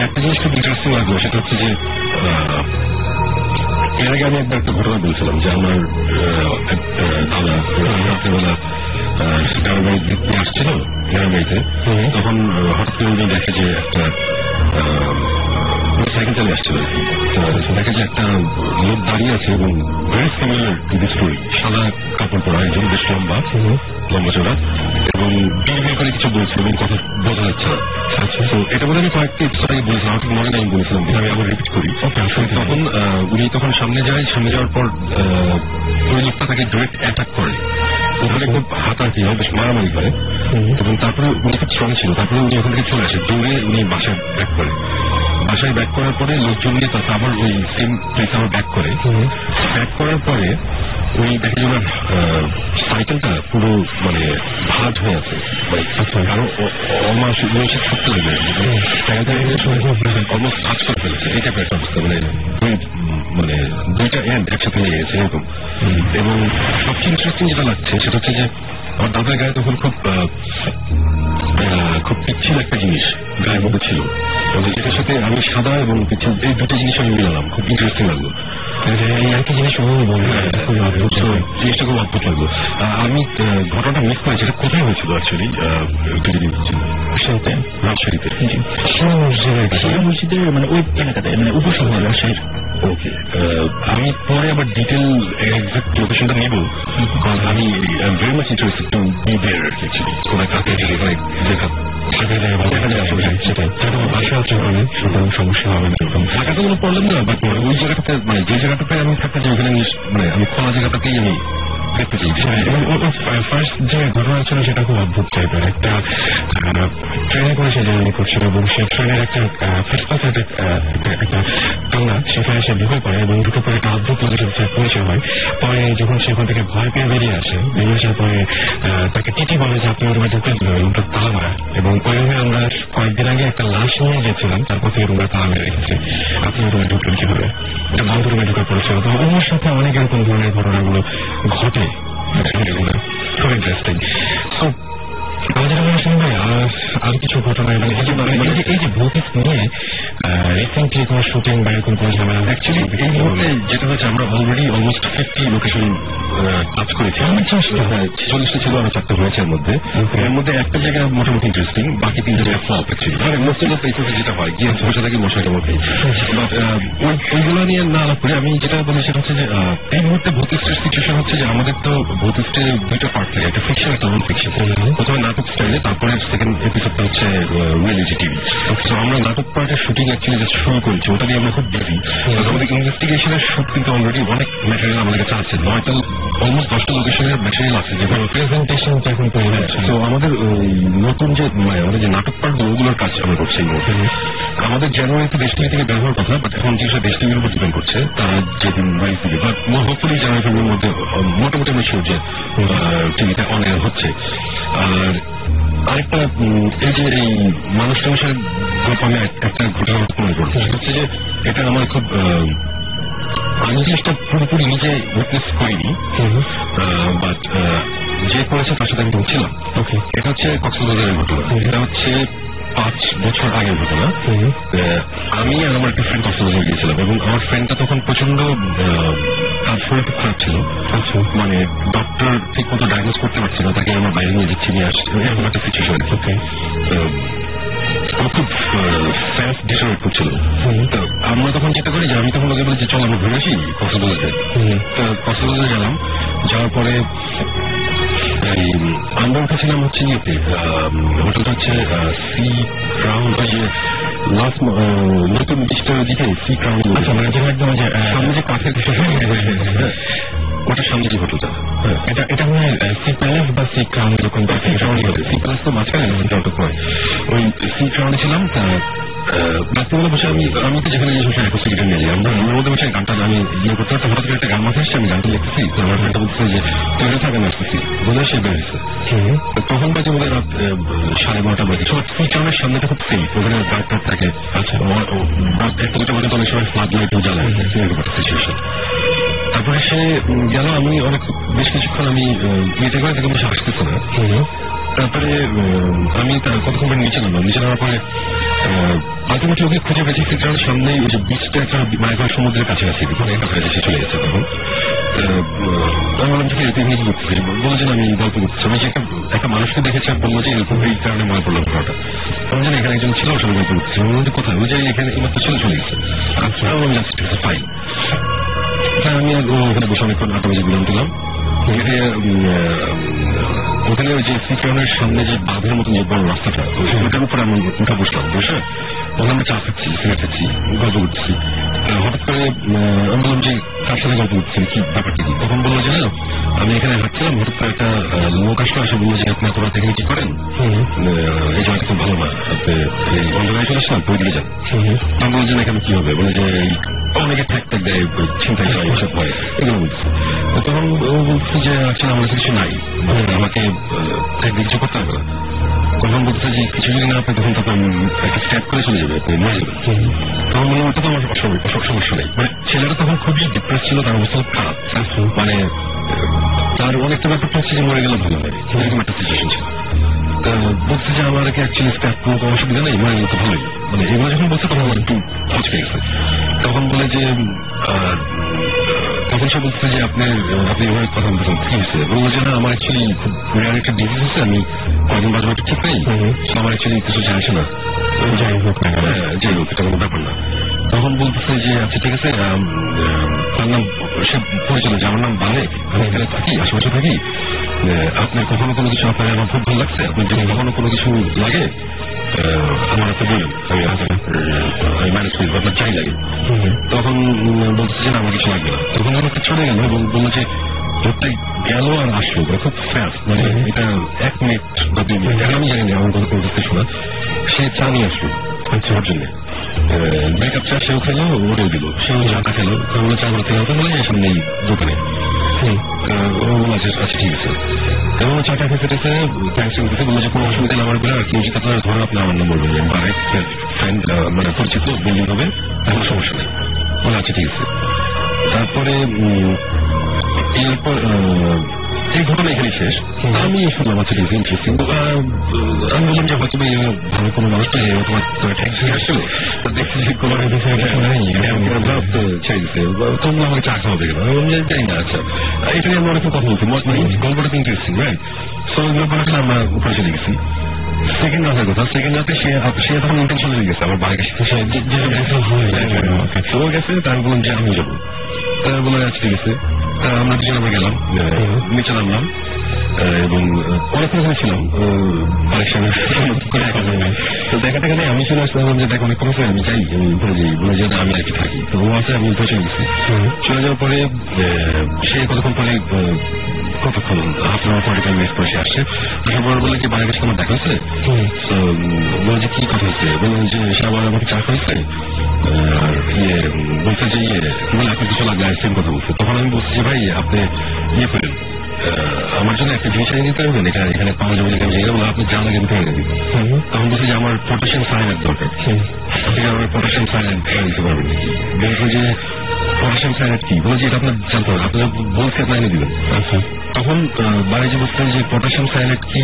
একটা জিনিস খুব ইন্টারেস্টিং লাগলো, সেটা হচ্ছে যে এর আগে আমি একবার একটা ঘটনা বলছিলাম যে আমার দাদা রাত্রেবেলা গ্রামের বাড়ি দেখতে আসছিল, গ্রামের বাড়িতে, তখন হঠাৎ করে দেখে যে একটা সাইকেল চালিয়ে আসছিল আর কি, দেখে যে একটা লোক দাঁড়িয়ে আছে, এবং very similar to the story, সাদা কাপড় পরা, একজন বেশ লম্বা চড়া, এবং বিড়বিড় করে কিছু বলছে, এবং কথা বোঝা যাচ্ছে না। আচ্ছা, তো এটা বলে আমি কয়েকটি এপিসোড আগে বলেছিলাম, আমার মনে নেই বলেছিলাম, আমি আবার রিপিট করি। তখন উনি তখন সামনে যাওয়ার পর ওই লোকটা তাকে ডিরেক্ট অ্যাটাক করে, ওখানে খুব হাতাহাতি হয়, বেশ মারামারি করে, এবং তারপরে উনি খুব স্ট্রং ছিল। তারপরে উনি ওখান থেকে চলে আসে, দৌড়ে উনি বাসায় ব্যাক করে। বাসায় ব্যাক করার পরে লোকজন নিয়ে তারপর আবার ওই সেম প্লেসে আবার ব্যাক করে। ব্যাক করার পরে উনি দেখে যে ওনার সাইকেলটা পুরো মানে ভাঁজ হয়ে আছে, আরো অমানসিক ছুটতে লাগবে, অলমোস্ট ভাঁজ করে ফেলেছে। এই টাইপের একটা অবস্থা, মানে দুইটা এন্ড একসাথে লেগে গেছে এরকম। এবং সবচেয়ে ইন্টারেস্টিং যেটা লাগছে সেটা হচ্ছে যে আমার দাদার গায়ে তখন খুব পিচ্ছিল একটা জিনিস গায়ের মধ্যে ছিল, যেটার সাথে আমি সাদা এবং পিচ্ছিল এই দুটো জিনিস আমি মিলালাম, খুব ইন্টারেস্টিং লাগলো। এই একটা জিনিস জিনিসটা খুব অদ্ভুত লাগলো। আমি ঘটনাটা মিস করেছি, এটা কোথায় হয়েছিল অ্যাকচুয়ালি? রাজশাহীতে, মসজিদের মানে ওই এলাকাতে, মানে উপশহর রাজশাহীর। ওকে, আমি পরে আবার ডিটেল এক্সাক্ট লোকেশনটা নেব, কারণ আমি very much interested to be there actually. কোন কাকে সমস্যা হবে না, ঢাকাতে কোনো প্রবলেম না, বাট ওই জায়গাটাতে মানে যে জায়গাটাতে আমি থাকতে চাই ওখানে মানে আমি খোলা জায়গাটাতেই আমি দেখতে চাই। ফার্স্ট যে ঘটনা ছিল সেটা খুব অদ্ভুত টাইপের, একটা ট্রেনে করে সে জার্নি করছিল এবং সে ট্রেনের একটা ফুটপাথ একটা কান্না, সেখানে সে ঢুকে পড়ে এবং ঢুকে পড়ে একটা অদ্ভুত লোকের সাথে পরিচয় হয়। পরে যখন সে ওখান থেকে ভয় পেয়ে বেরিয়ে আসার পরে তাকে টিটি বলে যে আপনি ওর রুমে ঢুকে রুমটা তালা মারা, এবং ওই রুমে আমরা কয়েকদিন আগে একটা লাশ নিয়ে গেছিলাম, তারপর থেকে রুমটা তালা মেরে রেখেছে। আপনি ওর রুমে ঢুকলেন কিভাবে? একটা বন্ধ রুমে ঢুকে পড়েছিল। তো ওর সাথে অনেক এরকম ধরনের ঘটনাগুলো ঘটে, খুব ইন্টারেস্টিং। আমাদের মনে শুনবে আর কিছু ঘটনা, এই যে ভৌতিক নিয়ে রিসেন্টলি কোনো শুটিং বা এরকম কোনো ঝামেলা? অ্যাকচুয়ালি এই মুহূর্তে যেটা হচ্ছে আমরা অলরেডি অলমোস্ট 50 লোকেশন কাজ করেছি। 46টা ছিল, আরো 4টা হয়েছে এর মধ্যে। এর মধ্যে একটা জায়গা মোটামুটি ইন্টারেস্টিং, বাকি 3 জায়গায় ফ্লপ অ্যাকচুয়ালি। মানে মোস্ট অফ দ্য প্লেসেস যেটা হয় গিয়ে বসে থাকি মশাই কেমন খাই, বাট ওইগুলো নিয়ে না আলাপ করে আমি যেটা বলি সেটা হচ্ছে যে এই মুহূর্তে ভৌতিস্টের সিচুয়েশন হচ্ছে যে আমাদের তো ভৌতিস্টে 2টা পার্ট থাকে, একটা ফিকশন একটা নন ফিকশন। প্রথমে নাটক স্টাইলে, তারপরে সেকেন্ড এপিসোডটা হচ্ছে রিয়েলিটি টিভি। তো আমরা নাটক পার্টের শুটিং অ্যাকচুয়ালি জাস্ট শুরু করেছি, ওটা নিয়ে আমরা খুব বিজি। আমাদের ইনভেস্টিগেশনের শুট কিন্তু অলরেডি অনেক ম্যাটেরিয়াল আমাদের কাছে আছে, 9টা অলমোস্ট 10টা লোকেশনের ম্যাটেরিয়াল আছে, যেগুলো প্রেজেন্টেশন এখন তৈরি হচ্ছে। তো আমাদের নতুন যে আমাদের যে নাটক পার্ট ওগুলোর কাজ আমরা করছি এই মুহূর্তে। আমাদের জানুয়ারিতে দেশ টিভি থেকে বের হওয়ার কথা, বাট এখন জিনিসটা দেশ টিভির উপর ডিপেন্ড করছে, তারা যেদিন রাইজ দিবে। বাট হোপফুলি জানুয়ারি ফেব্রুয়ারির মধ্যে মোটামুটি আমি শিওর যে টিভিতে অন এয়ার হচ্ছে। আর আরেকটা এই যে এই মানুষ টানুষের গল্প, আমি একটা ঘটনা মনে করছি, সেটা হচ্ছে যে এটা আমার খুব আমি জিনিসটা পুরোপুরি নিজে উইটনেস করিনি, বাট যে করেছে তার সাথে আমি ছিলাম। এটা হচ্ছে কক্সবাজারের ঘটনা। এটা হচ্ছে 5 বছর আগের ঘটনা। আমি আর আমার একটা ফ্রেন্ড কক্সবাজার গিয়েছিলাম, এবং আমার ফ্রেন্ডটা তখন প্রচন্ড তার শরীর খুব খারাপ ছিল, মানে ডক্টর ঠিক মতো ডায়াগনোজ করতে পারছিল, তাকে আমার বাইরে নিয়ে যাচ্ছি, নিয়ে আসছে, এরকম একটা সিচুয়েশন। খুব ফ্যাস্ট ডিসঅর্ডার করছিল। তো আমরা তখন যেটা করি যে আমি তখন ওকে বলি যে চল আমরা ঘুরে আসি কক্সবাজারে। তো কক্সবাজারে গেলাম, যাওয়ার পরে আমরা উঠেছিলাম হচ্ছে ইয়েতে, হোটেলটা হচ্ছে সি ক্রাউন, ওই যে লাস্ট নতুন বিশটার দিকে সি ক্রাউন, মানে যেটা একদম সামনে যে কাঠের ওটার সামনে যে হোটেলটা, এটা মনে হয় সি প্যালেস বা সি ক্রাউন এরকম। সি প্যালেস তো মাঝখানে ওই সি ক্রাউনে ছিলাম। রাত্রিবেলা বসে আমি তো যেখানে গিয়ে একটা সিগারেট নিয়ে যাই, আমরা ওর মধ্যে বসে গানটা আমি ইয়ে করতে করতে হঠাৎ করে একটা গান মাথায় এসছে, আমি গানটা লিখতেছি। তো আমার ফ্রেন্ডটা বলতেছে যে তৈরি থাকেন আসতেছি, বোধ সে বেরিয়েছে। তখন বাজে বোধ রাত 12:30 বাজে। সি ক্রাউনের সামনেটা খুব সেফ, ওখানে গার্ড টার্ড থাকে। আচ্ছা, রাত 1-2টা বাজে অনেক সময় ফ্লাড লাইটও জ্বালায়, এরকম একটা সিচুয়েশন। তারপরে সে গেল, আমি অনেক বেশ কিছুক্ষণ আমি ইয়েতে করে দেখে বসে আসতেছে না। তারপরে আমি কতক্ষণ নিচে নামলাম, নিচে নামার পরে আলটিমেটলি ওকে খুঁজে পেয়েছি সিক্রাউনের সামনেই, ওই যে বিচটা একটা মায়াগড় সমুদ্রের কাছাকাছি, অনেক কাছাকাছি চলে গেছে তখন। আমি বললাম ঠিক আছে তুমি কি করতেছি, বলেছেন আমি গল্প করতেছি। আমি যে একটা মানুষকে দেখেছি আর বললো যে এরকম এই কারণে মনে পড়লাম ঘটনাটা। আমি জানি এখানে একজন ছিল, সবাই গল্প করতেছি। আমি বলতে কোথায়? ওই যে এখানে এইমাত্র চলে গেছে। আচ্ছা, আমি জাস্ট ফাইন। আমি ওখানে বসে অনেকক্ষণ 8টা বাজে বিরাম দিলাম। ওখানে ওই যে সিক্রাউনের সামনে যে বাঁধের মতো যে বড় রাস্তাটা, ওটার উপরে আমি উঠে বসলাম। বসে তখন আমরা চা খাচ্ছি, সিগারেট খাচ্ছি, গল্প করতেছি। হঠাৎ করে আমি বললাম যে কার সাথে গল্প করতেছি, কি ব্যাপারটা কি? তখন বললো যে না, আমি এখানে হাঁটছিলাম, হঠাৎ করে একটা লোক আসলো, এসে বললো যে আপনি এত রাত এখানে কি করেন, এই জায়গাটা খুব ভালো না, আপনি এই অন্ধকারে চলে আসলাম, ওই দিকে যান। আমি বলছি না, এখানে কি হবে, বলে যে অনেকে ঠ্যাক ট্যাক দেয়, চিন্তায় যায়, এসব হয়, এগুলো বলছে। তখন ও বলছে যে আসলে আমার কিছু নাই, আমাকে কিছু করতে হবে না। তখন বলছে যে কিছু যদি না আপনি তখন তখন একটা স্ট্যাপ করে চলে যাবে, আপনি মরে যাবেন। তখন বললাম ওটা তো আমার সমস্যা নেই। মানে ছেলেটা তখন খুবই ডিপ্রেস ছিল, তার অবস্থা খুব খারাপ, মানে তার অনেকটা ব্যাপারটা হচ্ছে যে মরে গেলে ভালো হয়, এরকম একটা সিচুয়েশন ছিল। বলছে যে আমার অ্যাকচুয়ালি স্ট্যাপ কোনো অসুবিধা নেই, মরে গেলে তো ভালোই। মানে এগুলো যখন বলছে তখন আমার একটু হচকে গেছে। তখন বলে যে তখন সে বলছে যে আপনি এভাবে কথা বলতেছেন, কি হয়েছে? বললো যে না, আমার অ্যাকচুয়ালি খুব রেয়ার একটা ডিজিজ হচ্ছে, আমি কদিন বাজে একটা ঠিক নেই, আমার অ্যাকচুয়ালি কিছু যায় আসে না। যাই হোক, এটা কোনো ব্যাপার না। তখন বলতেছে যে আচ্ছা ঠিক আছে, তার নাম সে পরিচয় যে আমার নাম বালেক, আমি এখানে থাকি, আশেপাশে থাকি, আপনার কখনো কোনো কিছু আপনার আমার খুব ভালো লাগছে, আপনার যদি কখনো কোনো কিছু লাগে আমার আপনি বলেন, আমি ম্যানেজ করি, আপনার চাই লাগে। তখন বলতেছে যে আমার কিছু লাগবে না। তখন ওটা চলে গেল এবং বললো যে ভোটটা গেল আর আসলো, খুব ফাস্ট, মানে এটা 1 মিনিট বা 2 মিনিট, আমি জানি না আমার কথা কোনো কিছু শোনা। সে চা নিয়ে আসলো ওর জন্য, ব্রেকআপ চা সেও খেলো, ওরেও দিল, সেও চাটা খেলো। বললো চা করতে গেল, বলে সামনে এই দোকানে। ও বললো আচ্ছা ঠিক আছে, এবং চাটা খেতে থ্যাংকস বললো যে কোনো অসুবিধা না, আমার বলে আর কেউ যদি আপনারা ধরো আপনি আমার নাম বলবেন, আরেক ফ্রেন্ড মানে পরিচিত বিল্ডিং হবে, তেমন সমস্যা নেই। বলে আচ্ছা ঠিক আছে। তারপরে এরপর এই ঘটনা এখানে শেষ। আমি শুনলাম আচ্ছা ঠিক আছে, ইন্টারেস্টিং। আমি বললাম যে হয়তো ভালো কোনো মানুষ পেয়ে তোমার ট্যাক্সি আসছিল, দেখছি যে কোনো ছেড়ে দিতে, তোমরা আমাকে চা খাওয়াবে কেন? আমি বললাম যাই না। আচ্ছা, এটা নিয়ে আমরা অনেক কথা বলছি, গল্পটা ইন্টারেস্টিং, রাইট? সো এগুলো বলেছিল, আমরা উপরে চলে গেছি। সেকেন্ড রাতের কথা, সেকেন্ড রাতে সে তখন ইন্টেনশন হয়ে গেছে আমার বাড়ির কাছে, ও গেছে। তার বললাম যে আমি যাবো, তারা বলে আচ্ছা ঠিক আছে। আমরা দুজনে গেলাম, নিচে নামলাম এবং অনেকক্ষণ ওখানে ছিলাম বাড়ির সঙ্গে। তো দেখা টাকা নেই, আমি চলে আসলাম যে দেখ অনেক কমছে, আমি চাই উপরে যাই, বলে যে আমি আর কি থাকি। তো ও আছে, আমি উপরে চলে গেছি। চলে যাওয়ার পরে সে কতক্ষণ পরে, কতক্ষণ হাফ অ্যান আওয়ার 45 মিনিট পরে সে আসছে। আসার পর বলে যে বাড়ির কাছে আমার দেখা হয়েছে। তো বলে যে কি কথা হচ্ছে? বললাম যে সে আবার আমাকে চা খাইছে, আর বলছে যে বলে আপনার কিছু লাগলে সেম কথা বলছে। তখন আমি বলছি যে ভাই আপনি করেন, আমার জন্য একটা জিনিস এনে দিতে পারবেন, এখানে পাওয়া যাবে এখানে জায়গা, বলে আপনি যা লাগে এনে দিবেন। তখন বলছে যে আমার পটাশিয়াম সায়ানাইড দরকার, আপনি আমার পটাশিয়াম সায়ানাইড দিতে পারবেন নাকি? বলছে যে পটাশিয়াম সায়ানাইড কি? বলছে এটা আপনার জানতে হবে, আপনি বলছে আপনি এনে দিবেন। তখন বাড়ি যে বলছেন যে পটাশিয়াম সায়ানাইড কি,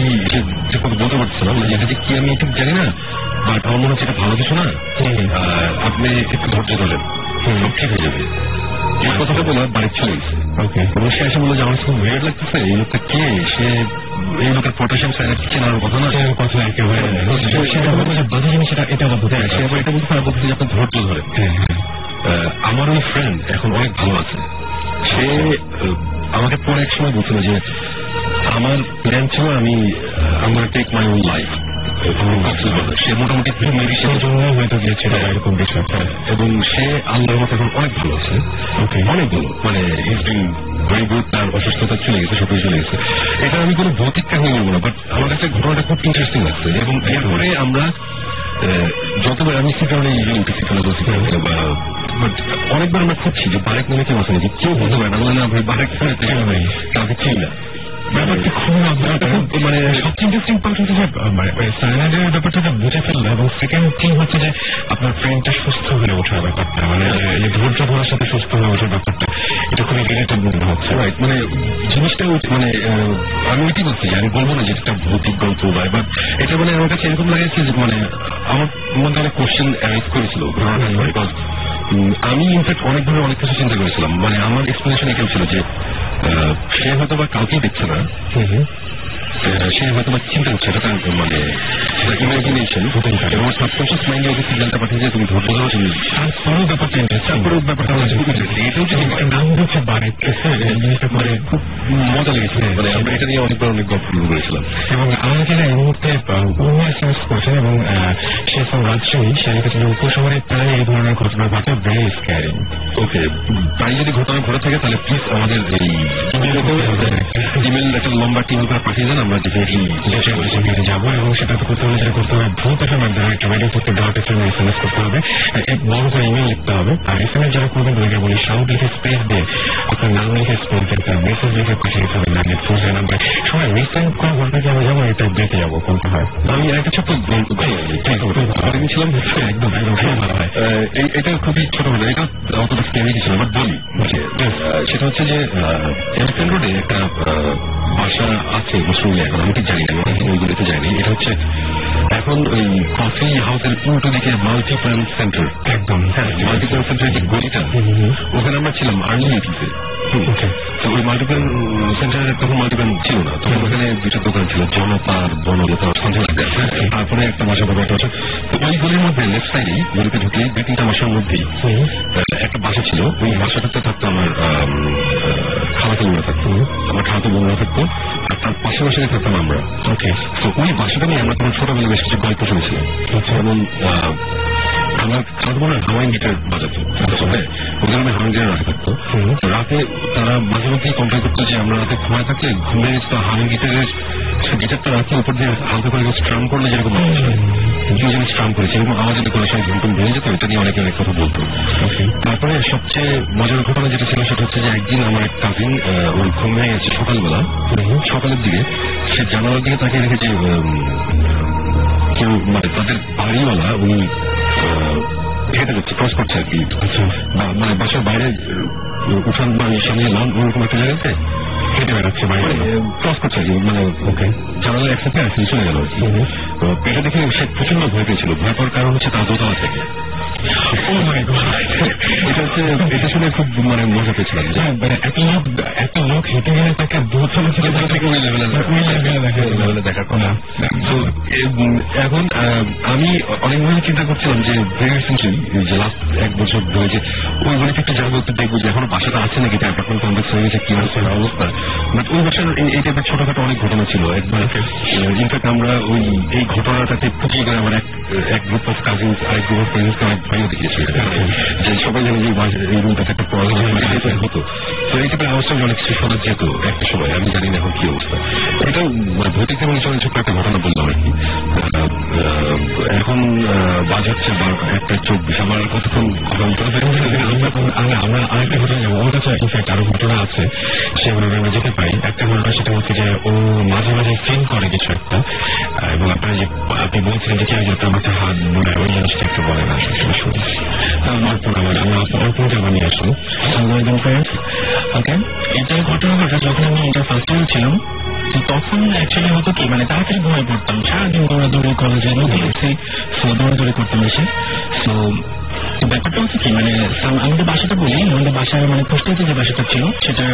যে কথা বলতে পারছে না, মানে এটা যে কি আমি ঠিক জানি না, বাট আমার মনে হচ্ছে এটা ভালো কিছু না, আপনি একটু ধৈর্য ধরেন, সব ঠিক হয়ে যাবে। এই কথাটা বলে বাড়ি চলে গেছে। এবং সে এসে বললো যে আমার খুব ওয়েট লাগতেছে, এই লোকটা কে, সে এই লোকের পটাশিয়াম সায়ানাইড চেনার কথা না, কথা একেবারে বাধা জিনিস, এটা বলতে সে আবার এটা বলতে বলতেছে যে আপনি ধৈর্য ধরেন। আমার ওই ফ্রেন্ড এখন অনেক ভালো আছে, সে আমাকে পরে এক সময় বলছিল যে আমার প্ল্যান ছিল আমি টেক মাই ওন লাইফ, সে মোটামুটি মেডিসিনের জন্য হয়তো গিয়েছিল এরকম কিছু, এবং সে আল্লাহর মতো এখন অনেক ভালো আছে, অনেক ভালো, মানে ইজ বিং ভেরি গুড। তার অসুস্থতা চলে গেছে, সবকিছু চলে গেছে। এটা আমি কোনো ভৌতিক কাহিনী বলবো না, বাট আমার কাছে ঘটনাটা খুব ইন্টারেস্টিং লাগছে। এবং এরপরে আমরা যতবার আমি সেখানে উঠেছি বা অনেকবার আমরা খুঁজছি যে বারেক নামে কেউ আছে নাকি, কেউ বলতে পারে না, বলে না ভাই বারেক কাউকে চিনি না। ব্যাপারটা খুব মানে সবচেয়ে ইন্টারেস্টিং পার্ট হচ্ছে যে সায়ানাইডের ব্যাপারটা বুঝে ফেললো, এবং সেকেন্ড থিং হচ্ছে যে আপনার ফ্রেন্ডটা সুস্থ হয়ে ওঠার ব্যাপারটা, মানে ধৈর্য ধরার সাথে সুস্থ হয়ে ওঠার ব্যাপারটা, এটা খুবই রিলেটেড মনে হচ্ছে, রাইট? মানে জিনিসটা মানে আমি ওইটাই বলছি যে আমি বলবো না যে এটা ভৌতিক গল্প, বাট এটা মানে আমার কাছে এরকম লাগেছে যে মানে আমার মধ্যে অনেক কোশ্চেন অ্যারাইজ করেছিল। বিকজ আমি ইনফ্যাক্ট অনেকভাবে অনেক কিছু চিন্তা করেছিলাম, মানে আমার এক্সপ্লেনেশন এটাও ছিল যে সে হয়তো বা কাউকেই দেখছে না, সে হয়তো বা চিন্তা করছে, এটা তার মানে ইমাজিনেশন এবং সাবকনশিয়াস মাইন্ডে ওকে সিগন্যালটা পাঠিয়েছে তুমি ধৈর্য ধরো তুমি তারপরেও ব্যাপারটা তারপরেও ব্যাপারটা এটাও যদি নাম হচ্ছে বারে জিনিসটা মানে খুব মজা লেগেছে মানে আমরা এটা নিয়ে অনেকবার অনেক গল্প করেছিলাম এবং আমাকে না এই মুহূর্তে সেন্স করছেন এবং সে সব রাজশাহী সে লিখেছিল উপশহরে প্রায় এই ধরনের ঘটনা ঘটে ভেরি স্ক্যারিং ওকে তাই যদি ঘটনা ঘটে থাকে তাহলে প্লিজ আমাদের এই ইমেল একটা লম্বা টিম করে পাঠিয়ে দেন আমরা ডেফিনেটলি যাবো এবং সেটা তো করতে হলে যেটা করতে হবে ভূত এফএম SMS করতে হবে বড় করে ইমেল লিখতে হবে আর SMS যারা করবেন তাদেরকে বলি সাউন্ড লিখে স্পেস দিয়ে আপনার নাম লিখে স্পেস দিতে হবে মেসেজ লিখে পাঠিয়ে দিতে হবে নামের ফোন নাম্বার সবাই রিসেন্ট করে ঘটনাকে আমরা যাবো এটা দেখতে যাবো কোনটা হয় আমি একটা ছোট্ট ছিলাম একদম খুব ভালো হয় এটা খুবই ছোট হলো এটা অতটা স্ক্যারি ছিল বাট বলি সেটা হচ্ছে যে এলিফ্যান্ট রোডে একটা বাসা আছে মুসলিম এখন আমি ঠিক জানি না ওইগুলোতে যাইনি এটা হচ্ছে এখন ওই কফি হাউসের উল্টো দিকে মাল্টিপ্ল্যান সেন্টার একদম হ্যাঁ মাল্টিপ্ল্যান সেন্টারের যে গলিটা ওখানে আমরা ছিলাম আর্লি 80s তো ওই মাল্টিপ্ল্যান সেন্টারে তখন মাল্টিপ্ল্যান ছিল না তখন ওখানে দুটো দোকান ছিল জনতা বনলতা সন্ধ্যা লাগে তারপরে একটা বাসা পাবে একটা বাসা তো ওই গলির মধ্যে লেফট সাইডেই গলিতে ঢুকলেই 2-3টা বাসার মধ্যেই একটা বাসা ছিল ওই বাসাটাতে থাকতো আমার খালাতো বোনরা থাকতো আমার খালাতো বোনরা থাকতো আর তার পাশাপাশি থাকতাম আমরা ওকে তো ওই বাসাটা নিয়ে আমরা তখন ছোটবেলা বেশ কিছু গল্প শুনেছিলাম যেমন আমার খালাতো বোনের হাওয়াই গিটার বাজাতো ওদের আমি হাওয়াই গিটার রাখা থাকতো রাতে তারা মাঝে মধ্যেই কমপ্লেন করতো যে আমরা রাতে ঘুমায় থাকলে ঘুমিয়ে গেছি তো হাওয়াই গিটারের গিটারটা রাখলে উপর দিয়ে হালকা করে স্ট্রাম করলে যেরকম আওয়াজ হয় যেন স্ট্রাম করেছে এরকম আওয়াজ যদি কোনো সময় ঘুমটুম ভেঙে যেত এটা নিয়ে অনেকে অনেক কথা বলতো তারপরে সবচেয়ে মজার ঘটনা যেটা ছিল সেটা হচ্ছে যে একদিন আমার এক কাজিন ওর ঘুম ভেঙে গেছে সকালবেলা সকালের দিকে সে জানালার দিকে তাকিয়ে রেখেছে কেউ মানে তাদের বাড়িওয়ালা উনি হেঁটে যাচ্ছে ক্রস করছে আর কি মানে বাসার বাইরে উঠান বা সামনে লন ওরকম একটা জায়গাতে হেঁটে বেড়াচ্ছে বাইরে ক্রস করছে আর কি মানে ওকে জানালার একসাথে আসলে চলে গেল তো এটা দেখে সে প্রচন্ড ভয় পেয়েছিল ভয় পাওয়ার কারণ হচ্ছে তার দোতলা থেকে এটা হচ্ছে এটা শুনে খুব মানে মজা পেয়েছিলাম একটা লোক হেঁটে গেলে তাকে দোতলা থেকে ওই লেভেলে দেখার কথা তো এখন আমি অনেকভাবে চিন্তা করছিলাম যে ভেরি রিসেন্টলি যে লাস্ট 1 বছর ধরে যে ওই গলিতে একটা যাবো একটু দেখবো যে এখনো বাসাটা আছে নাকি অ্যাপার্টমেন্ট কমপ্লেক্স হয়ে গেছে কি হচ্ছে অবস্থা বাট ওই বাসার এই টাইপের ছোটখাটো অনেক ঘটনা ছিল একবার ইনফ্যাক্ট আমরা ওই এই ঘটনাটাতে পুটিয়ে গেলে আমার এক গ্রুপ অফ কাজিনস আরেক গ্রুপ অফ কাজিনসকে অনেক ভয়ও দেখিয়েছি যে সবাই জানে যে এই রুমটাতে একটা পড়াশোনা হতো তো এই টাইপের আওয়াজটা অনেক কিছু শোনা যেত একটা সময় আমি জানি না এখন কি অবস্থা এটা ভৌতিক এবং ছোট্ট একটা ঘটনা বললাম আর কি এখন বাজাচ্ছে 1:24 আমার কতক্ষণ আমরা আরেকটা ঘটনা যাবো ওর কাছে ইনফ্যাক্ট আরো ঘটনা আছে সেগুলো আমরা যেতে পারি একটা ঘটনা সেটা হচ্ছে যে ও মাঝে মাঝে ফিল করে কিছু একটা এবং আপনারা যে আপনি বলছিলেন যে কেউ যাতে আমাকে হাত বোনায় ওই জিনিসটা একটু বলেন আসলে শুনি অর্পণ আমার আমি অর্পণকে বানিয়ে আসুন ওকে এটার ঘটনা ঘটা যখন আমি এটা ফার্স্ট ইয়ার ছিলাম তখন অ্যাকচুয়ালি হতো কি মানে তাড়াতাড়ি ঘুমিয়ে পড়তাম সারাদিন দৌড়াদৌড়ি কলেজে গেছি দৌড়াদৌড়ি করতাম বেশি তো ব্যাপারটা হচ্ছে কি মানে আমাদের বাসাটা বলি আমাদের বাসার মানে পোস্টাতে যে বাসাটা ছিল সেটার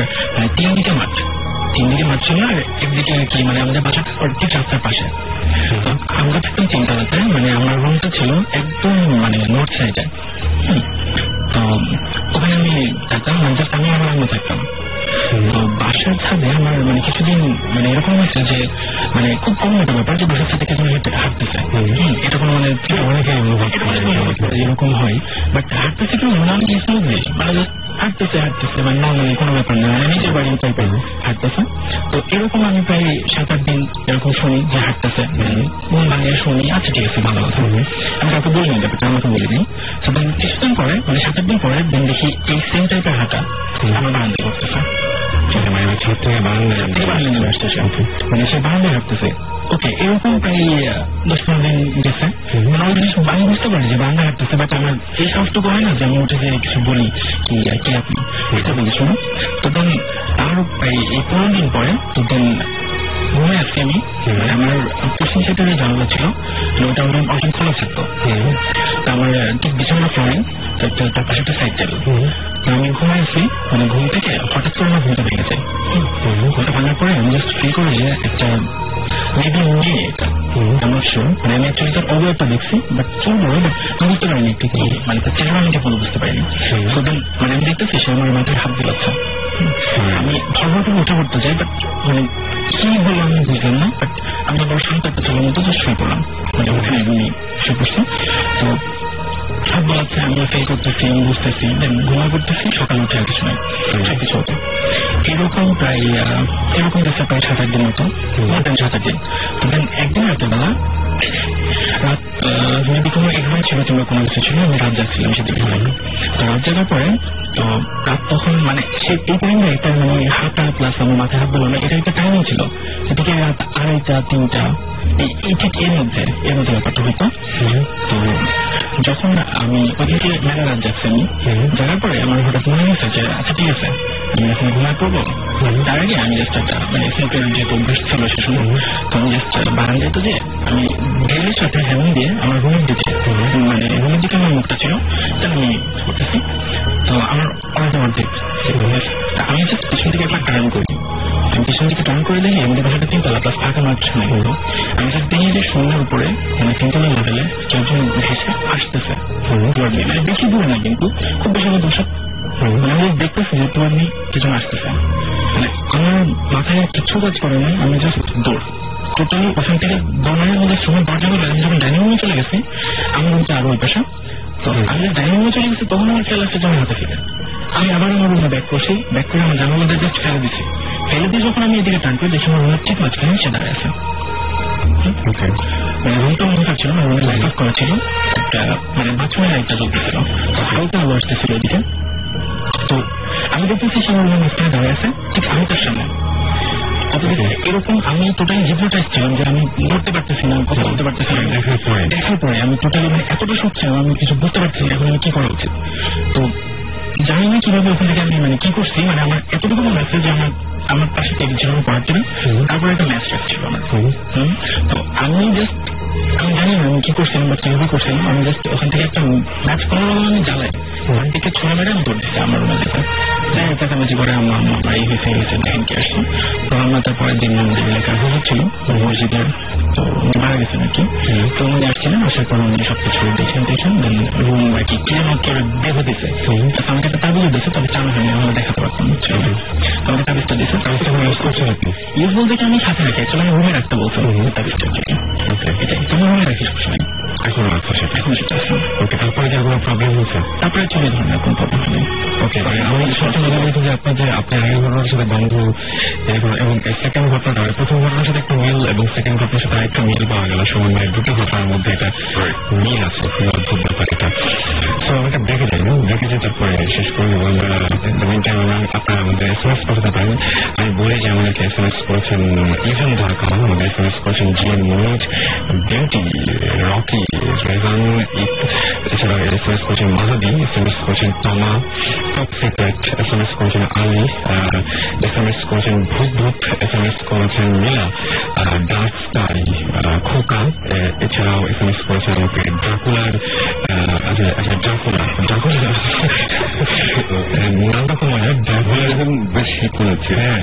3 দিকে মাঠ ছিল আর একদিকে কি মানে আমাদের বাসাটা ঠিক রাস্তার পাশে আমরা থাকতাম 3 তলাতে মানে আমার রুমটা ছিল একদম মানে নর্থ সাইডে তো ওখানে আমি থাকতাম জাস্ট আমি আমার আম্মু থাকতাম তো বাসার ছাদে আমার মানে কিছুদিন মানে এরকম হয়েছে যে মানে খুব কম একটা ব্যাপার যে বাসার ছাদে কেন হাঁটতেছে এটা কোনো মানে অনেকে এরকম হয় বাট হাঁটতেছে কেউ মনে হয় মানে হাঁটতেছে মানে নর্মালি কোনো ব্যাপার না মানে নিজের বাড়ি টাইপের হাঁটতেছে তো এরকম আমি প্রায় 7-8 দিন এরকম শুনি যে হাঁটতেছে মন ভাঙিয়ে শুনি আচ্ছা ঠিক আছে ভালো কথা আমি কাউকে বলিনি ব্যাপারটা আমাকে বলিনি তো কিছুদিন পরে মানে 7-8 দিন পরে দিন দেখি এই সেম টাইপের হাঁটা আমার বারান্দায় করতেছে মানে সে বারান্দায় হাঁটতেছে ওকে এরকম প্রায় 10-15 দিন গেছে মানে ওই জিনিস আমি বুঝতে পারি যে বারান্দায় হাঁটতেছে বাট আমার এই সাহসটুকু হয় না যে আমি উঠে যে কিছু বলি কি আপনি এটা বলি শোনো তো দেন তার প্রায় এই 15 দিন পরে তো দেন ঘুমে আসছি আমি আমার পশ্চিম সাইডে যে জানালা ছিল ওটা আমার অনেক খোলা থাকতো আমার ঠিক বিছানা ফ্লোরিং তার পাশে একটা সাইড টেবিল আমি ঘুমাইছি মানে ঘুম থেকে হঠাৎ করে আমার ঘুমটা ভেঙেছে ঘুমটা ভাঙার পরে আমি জাস্ট ফিল করি যে একটা মেবি মেয়ে এটা আমার শিওর, মানে আমি অ্যাকচুয়ালি তার অবয়বটা দেখছি, বাট কি বলো, বাট আমি বুঝতে পারিনি একটু কি, মানে তার চেহারা আমি কখনো বুঝতে পারিনি। মানে আমি দেখতেছি সে আমার মাথায় হাত দিলাচ্ছে, আমি ধর্মটা উঠে পড়তে চাই, বাট মানে কি বললাম আমি বুঝলাম না, বাট আমি আবার শান্ত একটা ছেলের মতো যে শুয়ে পড়লাম, মানে ওখানে এমনি শুয়ে পড়ছি। তো হাত বলাচ্ছে, আমি ফেল করতেছি, আমি বুঝতেছি, দেন ঘুমা করতেছি, সকালে উঠে আর কিছু নাই, সবকিছু হতো এরকম প্রায় এরকম গেছে প্রায় 7-8 দিন মতো, 7-8 দিন। তো দেন একদিন রাতের বেলা রাত মেবি কোনো এক্সাম ছিল কিংবা কোনো কিছু ছিল, আমি রাত যাচ্ছিলাম সেদিকে। তো রাত জাগার পরে তো রাত তখন মানে সে এই টাইমে একটা মানে হাঁটা প্লাস আমার মাথায় হাত বলো না, এটা একটা টাইমিং ছিল, সেদিকে রাত 2:30-3টা এই ঠিক এর মধ্যে ব্যাপারটা হইতো। তো যখন আমি ওদিকে মেলা রাত যাচ্ছি, আমি যাওয়ার পরে আমার হঠাৎ মনে হয়েছে যে আচ্ছা ঠিক আছে আমি এখন ঘুমায় পড়বো। তার আগে আমি জাস্ট একটা মানে সিম্পল যেহেতু অভ্যাস ছিল সে সময়, তো আমি জাস্ট বারান্দায় তো যে আমি গ্রিলের সাথে হ্যান্ড দিয়ে আমার রুমের দিকে, মানে রুমের দিকে আমার মুখটা ছিল, তাহলে আমি করতেছি। তো আমার অর্ধেক আমি জাস্ট পিছন থেকে একটা টার্ন করি, আমি পিছন দিকে টার্ন করে দেখি আমাদের বাসাটা 3তলা প্লাস ফাঁকা মাঠ নেই। আমি জাস্ট দেখি যে সন্ধ্যার উপরে মানে 3তলা লেভেলে কেউজন ভেসে আসতেছে, মানে বেশি দূরে না কিন্তু খুব বেশি দূর, মানে আমি দেখতেছি যে তোমার কিছু আসতেছে, মানে আমার মাথায় কিছু কাজ করে নাই, আমি জাস্ট দৌড় টোটালি ওখান থেকে দৌড়ানোর মধ্যে সময় দরজা বলে আমি যখন ডাইনিং রুমে চলে গেছি, আমার রুমটা আরো ওই পাশা। তো আমি ডাইনিং রুমে চলে গেছি তখন আমার খেয়াল আসছে যে আমার হাতে ফিরে আমি আবার আমার রুমে ব্যাক করছি, ব্যাক করে আমার জানার মধ্যে জাস্ট ফেলে দিচ্ছি, ফেলে দিয়ে যখন আমি এদিকে টান করে দেখি আমার রুমের ঠিক মাঝখানে সে দাঁড়িয়ে আছে। মানে রুমটা অন্ধকার ছিল না, রুমের লাইট অফ করা ছিল, একটা মানে বাথরুমের লাইটটা জ্বলতেছিল, হালকা আলো আসতেছিল এদিকে। তো আমি দেখতেছি সে আমার রুমের মাঝখানে দাঁড়িয়ে আছে, ঠিক আমি তার সামনে। এরকম আমি টোটালি হিপনোটাইজ ছিলাম যে আমি লড়তে পারতেছি না, কথা বলতে পারতেছি না। দেখার পরে আমি টোটালি মানে এতটা শখ ছিলাম, আমি কিছু বুঝতে পারছি এখন আমি কি করা উচিত। তো জানি না কিভাবে ওখান থেকে আমি মানে কি করছি, মানে আমার এতটুকু মনে আছে যে আমার পাশে টেবিল পড়ার টেবিল, তারপরে একটা ম্যাচ রাখছিল আমার। তো আমি জাস্ট আমি জানি না আমি কি করছিলাম বা কিভাবে করছিলাম, আমি জাস্ট ওখান থেকে একটা ম্যাচ করার আমি জ্বালাই ওখান থেকে ছোড়া মেরে আমি দৌড় দিচ্ছি আমার রুমে যেতে, যাই কাছাকাছি করে আমার এই হয়েছে দেখেন কি আসছি। তো আমরা তারপরের দিন আমাদের এলাকার হুজুর ছিল মসজিদের, তো উনি মারা গেছেন আর কি। তো উনি আসছিলেন, আসার পর উনি সবকিছু দেখেন রুম আর কি ক্লিয়ার করে বেঁধে দিচ্ছে, আমাকে একটা তাবিজও দিচ্ছে, তবে চানা হয়নি, আমরা দেখাতে পারতাম, আমাকে তাবিজটা দিচ্ছে। তাবিজটা ইউজ করছে নাকি? ইউজ বলতে কি আমি সাথে রাখি, অ্যাকচুয়ালি আমি রুমে রাখতে বলছি তাবিজটা, এটাই তুমি রুমে রাখিস সময় এখন রাখছো সেটা, এখন সেটা আছে। ওকে, তারপরে কি কোনো প্রবলেম হয়েছে? তারপরে চলে ধরনের কোনো প্রবলেম হয়নি। ওকে, আমি সবচেয়ে মনে বলছি যে আপনার যে আপনি আগের ঘটনার সাথে বন্ধু এবং সেকেন্ড ঘটনাটা প্রথম ঘটনার সাথে একটু মিল এবং সেকেন্ড ঘটনার সাথে একটু মিল পাওয়া গেল, সমন্বয় দুটো ঘটনার মধ্যে এটা মিল আছে, খুব অদ্ভুত ব্যাপার এটা। তো আমাকে দেখে যাই না, দেখে যাই তারপরে শেষ করে দেবো আমরা। আপনারা আমাদের SMS পাঠাতে পারেন। আমি বলি যে আমাদেরকে SMS করেছেন ইভেন ঢাকা, আমাদের SMS করেছেন GM Manoj, beauty, Rocky, Rezan, এছাড়া SMS করেছেন মাহাদি, SMS করেছেন তমা, টপ সিক্রেট, SMS করেছেন আলী, SMS করেছেন ভূত, SMS করেছেন মিলা, ডার্ক স্কাই, খোকা, এছাড়াও SMS করেছেন আমাকে ড্রাকুলার, নামটা কমায় ড্রাকুলার এখন বেশি করেছে। হ্যাঁ,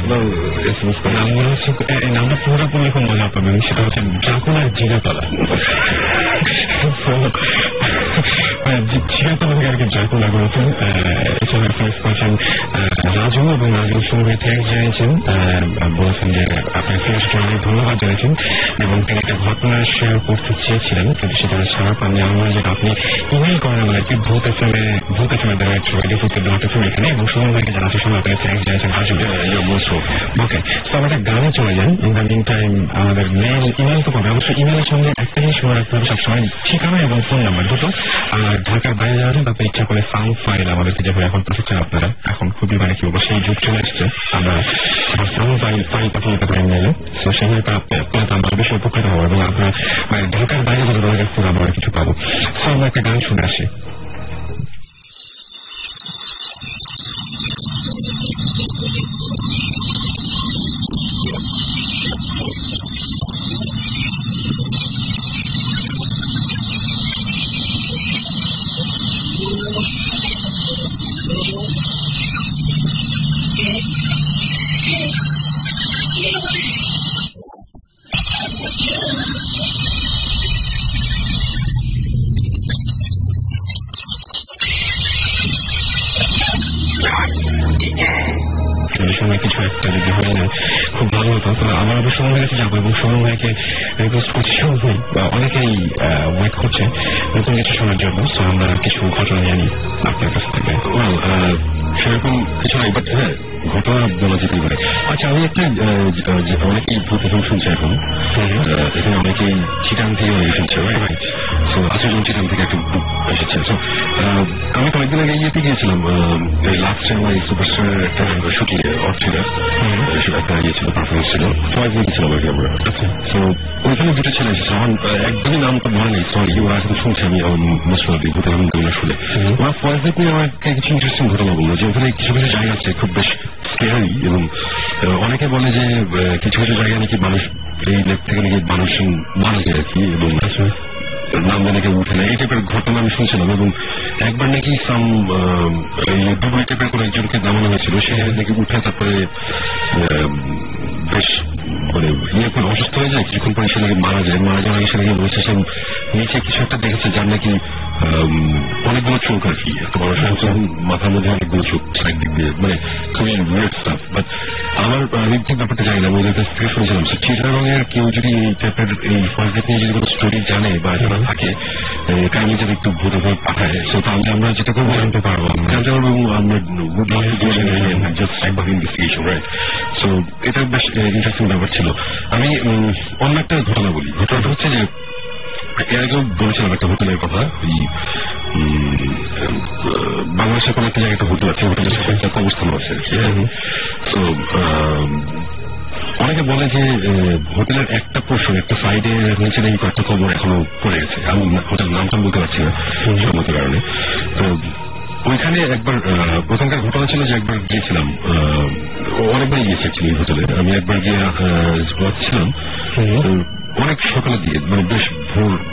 নামগুলো হচ্ছে নামটা পুরোটা পড়লে খুব মজা পাবেন, সেটা হচ্ছে ড্রাকুলার জিগাতলা। জিগাতলা থেকে আর কি ড্রাকুলা করেছেন। এছাড়া এসএমএস করেছেন রাজু এবং রাজুর সঙ্গে থ্যাঙ্কস জানিয়েছেন, বলেছেন যে আপনার ফেসকে অনেক ধন্যবাদ জানিয়েছেন এবং তিনি একটা ঘটনা শেয়ার করতে চেয়েছিলেন, কিন্তু সেটা ছাড়া পাননি। আমরা যেটা আপনি ইমেল করেন আমাদেরকে ভূত এফএমে এখানে, এবং সুমন ভাইকে জানাতে সময় আপনাকে থ্যাঙ্কস জানিয়েছেন রাজুকে। ওকে, তো আমরা একটা গানে চলে যান। ইন দ্য মিন টাইম আমাদের ইমেল তো পাবে, অবশ্যই ইমেলের সঙ্গে একটা জিনিস মনে রাখতে হবে সবসময়, ঠিকানা এবং ফোন নাম্বার দুটো। আর ঢাকার বাইরে যাওয়ার তাতে ইচ্ছা করে সাউন্ড ফাইল আমাদেরকে যেভাবে এখন পাঠাচ্ছেন আপনারা, এখন খুবই মানে কি বলবো সেই যুগ চলে এসছে, আমরা সাউন্ড ফাইল পাঠিয়ে দিতে পারি মেলে। তো সেভাবে আমরা বেশি উপকৃত হবো এবং আপনার মানে ঢাকার বাইরে যদি দরকার ফুল আমরা কিছু পাবো। তো আমরা একটা গান শুনে আসি। ধরনের কিছু একটা যদি হয়ে যায় খুব ভালো হতো। তো আমার আবার সুমন ভাইয়ের কাছে যাবো এবং সুমন ভাইকে রিকোয়েস্ট করছি, সুমন ভাই অনেকেই ওয়েট করছে নতুন কিছু শোনার জন্য। তো আমরা কিছু ঘটনা জানি আপনার কাছ থেকে। সেরকম কিছু নাই, বাট হ্যাঁ ঘটনা বলা যেতেই পারে। আচ্ছা, আমি একটা অনেকেই প্রথম শুনছি এখন, এখানে অনেকেই চিটাং থেকে অনেকে শুনছে, রাইট? তো আচ্ছা, যেমন চিটাং থেকে একটা বুক এসেছে। তো আমি কয়েকদিন আগে ইয়েতে গিয়েছিলাম, লাস্ট জানুয়ারি সুপারস্টার একটা শুটিং অর্চিরা একটা গিয়েছিল, পারফরমেন্স ছিল, সবাই গিয়েছিলাম আর কি আমরা। তো ওইখানে দুটো ছেলে এসেছে, আমার একদমই নাম তো মনে নেই, সরি, ওরা এখন শুনছে আমি মুসলিম ভূতের ঘটনা শুনে। ওরা ফয়েজ নিয়ে আমাকে কিছু ইন্টারেস্টিং ঘটনা বললো যে ওখানে কিছু কিছু জায়গা আছে খুব বেশ স্কেয়ারি, এবং অনেকে বলে যে কিছু কিছু জায়গায় নাকি মানুষ এই লেক থেকে নাকি মানুষ মারা যায় আর কি, এবং নাম নাকি উঠে না, এই টাইপের ঘটনা আমি শুনছিলাম। এবং একবার নাকি দুবাই টাইপের কোনো একজনকে নামানো হয়েছিল, সে নাকি উঠে তারপরে বেশ মানে ইয়ে করে অসুস্থ হয়ে যায়, কিছুক্ষণ পরে সে নাকি মারা যায়। মারা যাওয়ার আগে সে নাকি বলছে সে নিচে কিছু একটা দেখেছে যার নাকি অনেকগুলো চোখ আর কি, একটা মানুষ মাথার মধ্যে অনেকগুলো চোখ সাইড দিক দিয়ে, মানে খুবই উইয়ার্ড স্টাফ। বাট আমি ঠিক ব্যাপারটা জানি না, ওদের কাছ থেকে শুনেছিলাম। চিটাগংয়ের কেউ যদি এই টাইপের এই ফয়েজ নিয়ে যদি কোনো স্টোরি জানে বা যারা থাকে, কাইন্ডলি যদি একটু ঘুরে ঘুরে পাঠায়, সো তাহলে আমরা যেটা করবো জানতে পারবো, এবং আমরা just type of investigation, right? So এটা বেশ ইন্টারেস্টিং ব্যাপার ছিল। আমি অন্য একটা ঘটনা বলি। ঘটনাটা হচ্ছে যে এর আগেও বলেছিলাম একটা হোটেলের কথা, বাংলাদেশের কোন একটা জায়গায় একটা হোটেল আছে, হোটেলের সাথে একটা কবরস্থান আছে। তো অনেকে বলে যে হোটেলের একটা পোর্শন, একটা সাইডে নিচে নাকি কয়েকটা কবর এখনো পড়ে গেছে। আমি হোটেল নামটা বলতে পারছি না সম্মত কারণে। তো ওইখানে একবার ওখানকার ঘটনা ছিল যে একবার গিয়েছিলাম, অনেকবার গিয়েছি অ্যাকচুয়ালি এই হোটেলে। আমি একবার গিয়ে ছিলাম অনেক সকালের দিকে, মানে বেশ